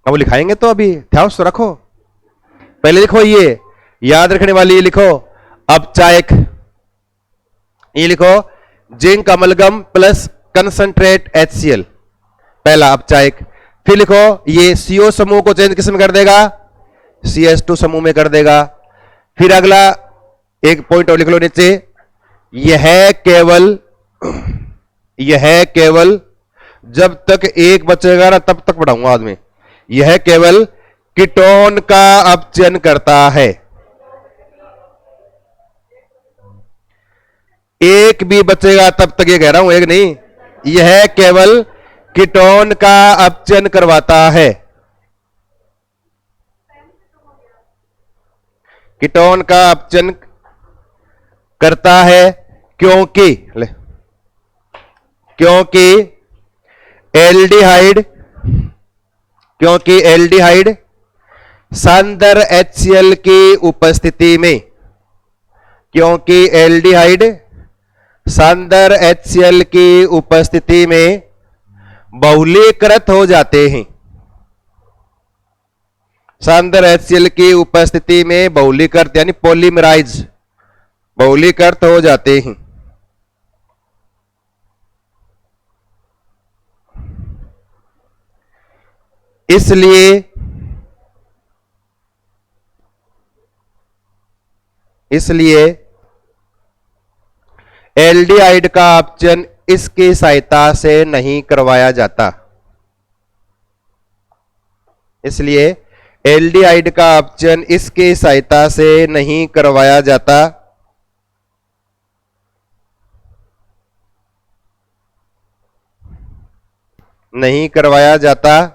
अब लिखाएंगे तो अभी ध्यान से रखो, पहले लिखो ये याद रखने वाली, ये लिखो अपचायक, ये लिखो zinc amalgam plus concentrate HCl, पहला अपचायक। फिर लिखो ये CO समूह को चेंज किसमें कर देगा, CH2 समूह में कर देगा। फिर अगला एक पॉइंट और लिख लो नीचे, यह केवल जब तक एक बचेगा ना तब तक पढ़ाऊंगा बाद में, यह केवल कीटोन का अपचयन करता है, एक भी बचेगा तब तक, ये कह रहा हूं एक नहीं, यह केवल कीटोन का अपचयन करवाता है, कीटोन का अपचयन करता है क्योंकि एल्डिहाइड सांद्र HCl की उपस्थिति में, क्योंकि एल्डिहाइड सांद्र HCl की उपस्थिति में बहुलीकृत हो जाते हैं, सांद्र HCl की उपस्थिति में बहुलीकृत यानी पॉलीमराइज, बहुलीकृत हो जाते हैं। इसलिए एल्डिहाइड का अपचयन इसकी सहायता से नहीं करवाया जाता, इसलिए एल्डिहाइड का अपचयन इसकी सहायता से नहीं करवाया जाता, नहीं करवाया जाता,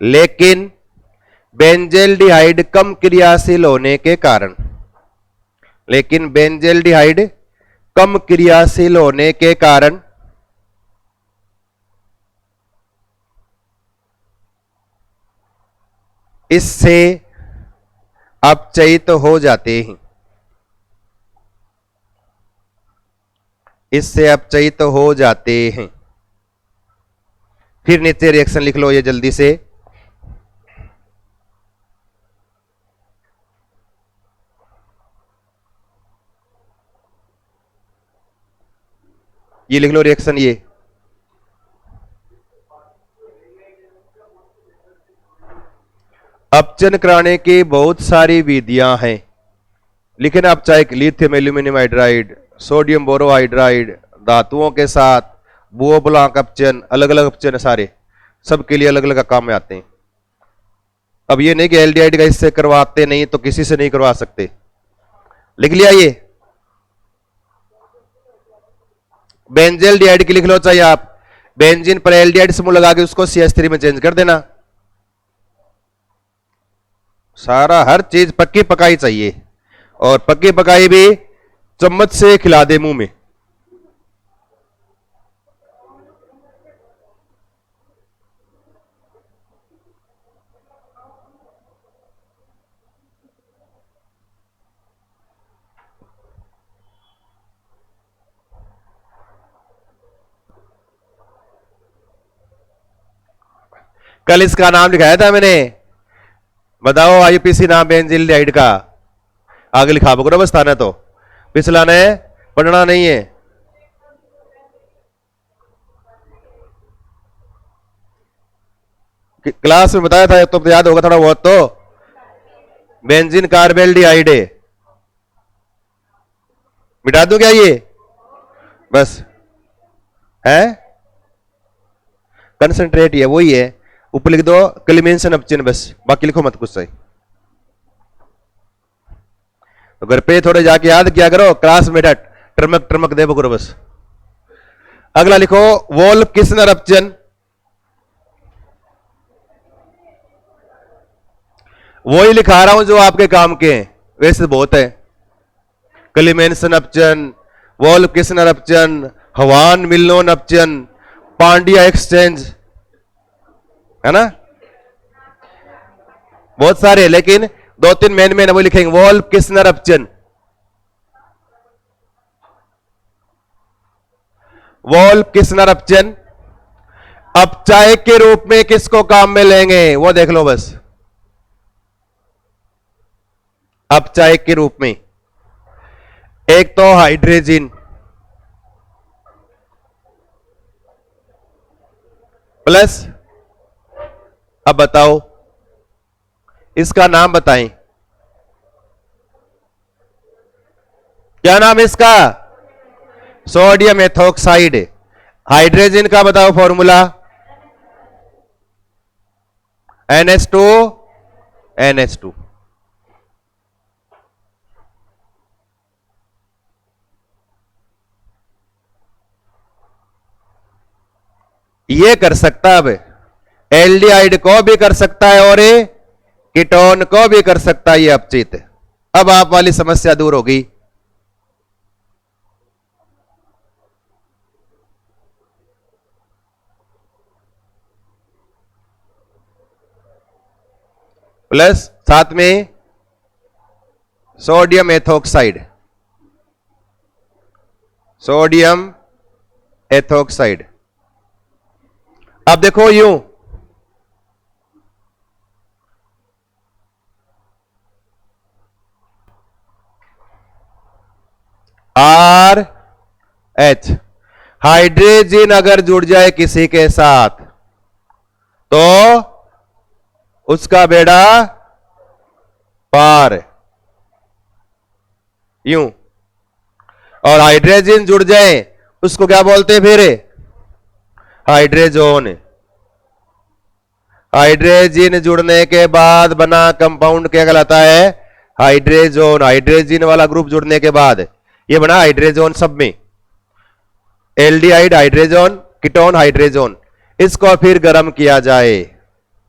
लेकिन बेंजेल्डिहाइड कम क्रियाशील होने के कारण, लेकिन बेंजेल्डिहाइड कम क्रियाशील होने के कारण इससे अपचयित हो जाते हैं, इससे अपचयित हो जाते हैं। फिर नीचे रिएक्शन लिख लो ये जल्दी से, ये लिख लो रिएक्शन ये। अपचन कराने की बहुत सारी विधियां हैं, लेकिन आप चाहे lithium aluminium hydride, sodium borohydride, धातुओं के साथ बुओ ब्लॉक अपचन, अलग अलग अपचन सारे सबके लिए अलग अलग काम में आते हैं। अब ये नहीं कि एल्डिहाइड का इससे करवाते नहीं तो किसी से नहीं करवा सकते। लिख लिया ये बेंजेल डिहाइड की लिख लो, चाहिए आप बेंजीन पर एल्डिहाइड समूह लगा के उसको CH3 में चेंज कर देना। सारा हर चीज पक्की पकाई चाहिए, और पक्की पकाई भी चम्मच से खिला दे मुंह में। कल इसका नाम लिखाया था मैंने, बताओ IUPAC नाम बेंजील डिहाइड का। आगे लिखा करो बस, थाना तो पिछला ने पढ़ना नहीं है। क्लास में बताया था तो याद होगा थोड़ा बहुत तो। बेंजीन कार्बेल डिहाइड मिटा दूं क्या ये बस है, कंसंट्रेट ये वही है। ऊपर लिख दो क्लेमेंसन अपचन, बस बाकी लिखो मत कुछ सही। तो घर पे थोड़े जाके याद किया करो, क्लास में टर्मक टर्मक दे करो बस। अगला लिखो वोल्फ किस्नर अपचन। वही लिखा रहा हूं जो आपके काम के हैं, वैसे बहुत है। क्लेमेंसन अपचन, वोल्फ किस्नर अपचन, हवान मिल्नोन अपचन, पांडिया एक्सचेंज, है ना, बहुत सारे, लेकिन दो तीन मेन वो लिखेंगे। वोल्फ किस्नर अपचन, वोल्फ किस्नर अपचन अपचायक के रूप में किसको काम में लेंगे वो देख लो बस। अपचायक के रूप में एक तो हाइड्रोजन प्लस, अब बताओ इसका नाम बताएं, क्या नाम है इसका? Sodium ethoxide. हाइड्रोजन का बताओ फॉर्मूला, NH2 NH2। ये कर सकता, अब एल्डिहाइड को भी कर सकता है और कीटोन को भी कर सकता है ये अपचित। अब आप वाली समस्या दूर होगी। प्लस साथ में सोडियम एथोक्साइड, सोडियम एथोक्साइड। अब देखो यूं, RH, हाइड्रोजन अगर जुड़ जाए किसी के साथ तो उसका बेड़ा पार, यूं। और हाइड्रोजन जुड़ जाए उसको क्या बोलते फिर? हाइड्रोजन। हाइड्रोजन जुड़ने के बाद बना कंपाउंड क्या कहलाता है? हाइड्रोजन। हाइड्रोजन वाला ग्रुप जुड़ने के बाद ये बना हाइड्रोजन। सब में एल्डिहाइड हाइड्रोजन, कीटोन हाइड्रोजन। इसको फिर गर्म किया जाए।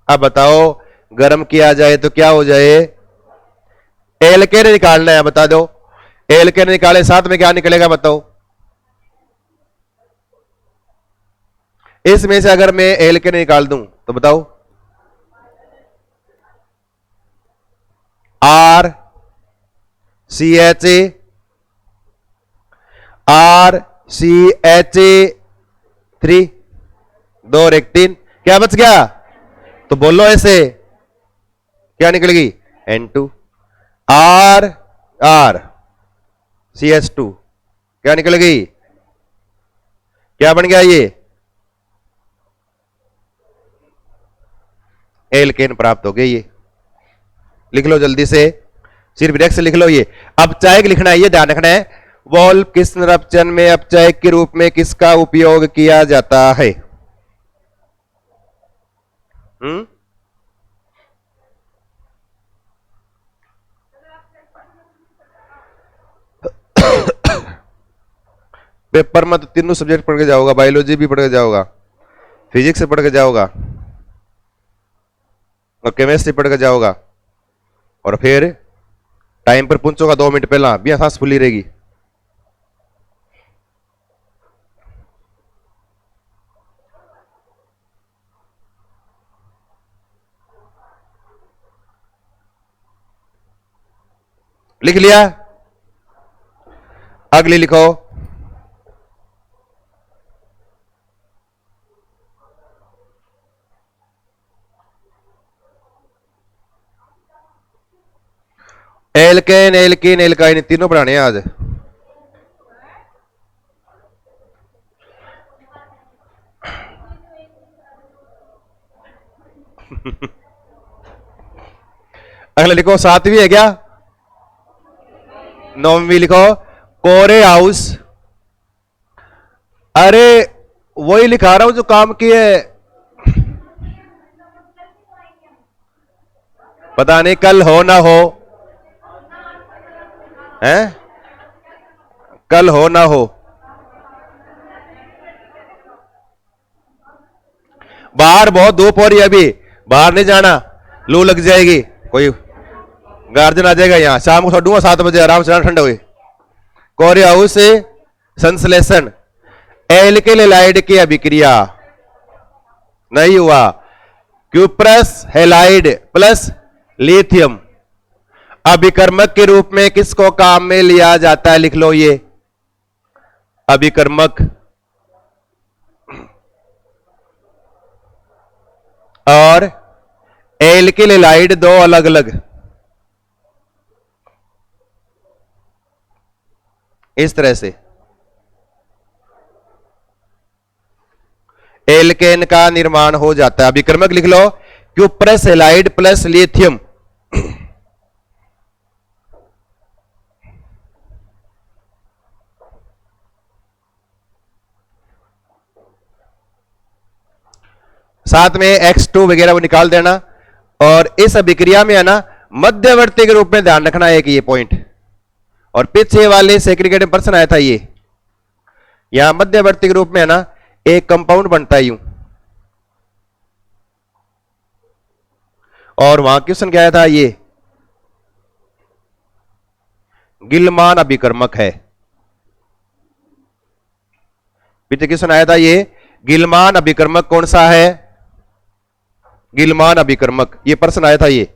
अब बताओ गर्म किया जाए तो क्या हो जाए? एल्केन निकालना है, बता दो। एल्केन निकाले साथ में क्या निकलेगा बताओ? इसमें से अगर मैं एल्केन निकाल दूं तो बताओ, RCH3, 2 और 1 3, क्या बच गया? तो बोलो ऐसे क्या निकलेगी? N2। R CH2 क्या निकलेगी? क्या बन गया ये? एल्केन प्राप्त हो गया। ये लिख लो जल्दी से, सिर्फ डायरेक्ट लिख लो ये। अपचायक लिखना है, ये ध्यान रखना है। वॉल्व किस निरपचन में अपचायक के रूप में किसका उपयोग किया जाता है? पेपर में तो तीनों सब्जेक्ट पढ़ के जाओगा, बायोलॉजी भी पढ़ के जाओगा, फिजिक्स से पढ़ के जाओगा और केमिस्ट्री पढ़ के जाओगा, और फिर टाइम पर पहुंचोगा 2 मिनट पहला, भी सांस फुली रहेगी। लिख लिया? अगली लिखो। एल्केन, एल्कीन, एल्काइन तीनों बनाने हैं आज। अगला लिखो, 7वीं है क्या? 9वीं लिखो, कोरे हाउस। अरे वही लिखा रहा हूं जो काम की है। पता नहीं कल हो ना हो, हैं? कल हो ना हो। बाहर बहुत धूप हो रही है, अभी बाहर नहीं जाना, लू लग जाएगी। कोई गार्जियन आ जाएगा यहाँ, शाम को छोड़ूंगा 7 बजे, आराम से ठंडा हुए। कोरे हाउस से संश्लेषण एल्किल हैलाइड की अभिक्रिया नहीं हुआ। क्यूप्रस हैलाइड प्लस लिथियम अभिकर्मक के रूप में किसको काम में लिया जाता है? लिख लो ये अभिकर्मक। और एल्किल हैलाइड दो अलग अलग, इस तरह से एल्केन का निर्माण हो जाता है। अभिकर्मक लिख लो, क्यूप्रस हैलाइड प्लस लिथियम। साथ में X2 वगैरह वो निकाल देना। और इस अभिक्रिया में है ना, मध्यवर्ती के रूप में ध्यान रखना है कि ये पॉइंट, और पीछे वाले सेग्रीगेटिव पर्सन आया था ये, यहां मध्यवर्ती के रूप में है ना एक कंपाउंड बनता है यूं, और वहां क्वेश्चन क्या आया था? ये गिलमान अभिकर्मक है। पीछे क्वेश्चन आया था ये गिलमान अभिकर्मक कौन सा है? गिलमान अभिकर्मक, ये प्रश्न आया था ये।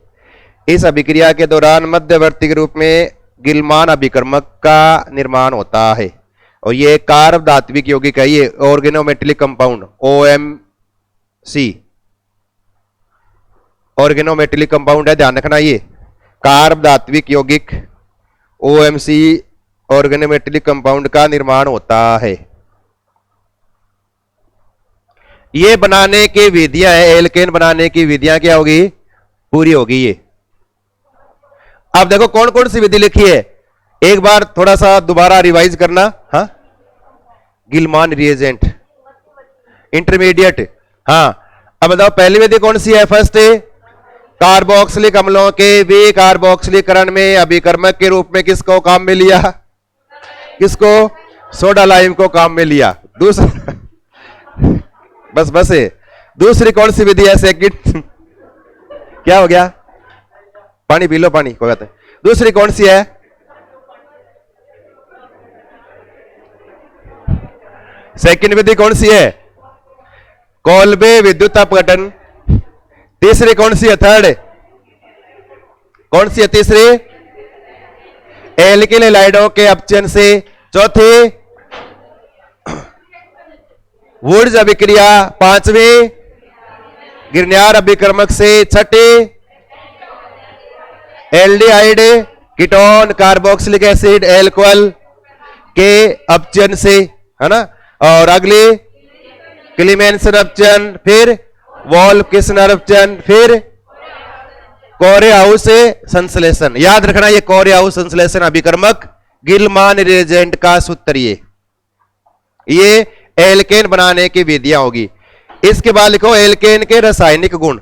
इस अभिक्रिया के दौरान मध्यवर्ती के रूप में गिलमान अभिकर्मक का निर्माण होता है, और ये कार्ब धात्विक यौगिक है, ये organometallic compound OMC, organometallic compound है, ध्यान रखना। ये कार्ब धात्विक यौगिक OMC ऑर्गेनोमेटेलिक कंपाउंड का निर्माण होता है। ये बनाने की विधियां है, एल्केन बनाने की विधियां क्या होगी? पूरी होगी ये। अब देखो कौन कौन सी विधि लिखी है, एक बार थोड़ा सा दोबारा रिवाइज करना। हाँ, गिलमान रिएजेंट, इंटरमीडिएट। हाँ, अब बताओ पहली विधि कौन सी है? फर्स्ट, कार्बोक्सिलिक अम्लों के विकार्बोक्सिलीकरण में अभिकर्मक के रूप में किसको काम में लिया? किसको? सोडा लाइम को काम में लिया। दूसरा बस है। दूसरी कौन सी विधि है? सेकंड क्या हो गया? पानी पी लो, पानी कोई बात नहीं। दूसरी कौन सी है? सेकंड विधि कौन सी है? कोल्बे विद्युत अपघटन। तीसरी कौन सी है? थर्ड कौन सी है? तीसरी एल्किल हैलाइडों के अपचयन से। चौथी वुड्स अभिक्रिया। पांचवी गिरनियार अभिकर्मक से। छठी aldehyde ketone carboxylic acid alcohol के अपचयन से, है ना। और अगली क्लीमेंस नरपचन, फिर वॉल्फ नरपचन, फिर कोरेहाउस संश्लेषण। याद रखना ये कोरेहाउस संश्लेषण अभिकर्मक गिलमान रिएजेंट का सूत्र ये एल्केन बनाने की विधियां होगी। इसके बाद लिखो एल्केन के रासायनिक गुण।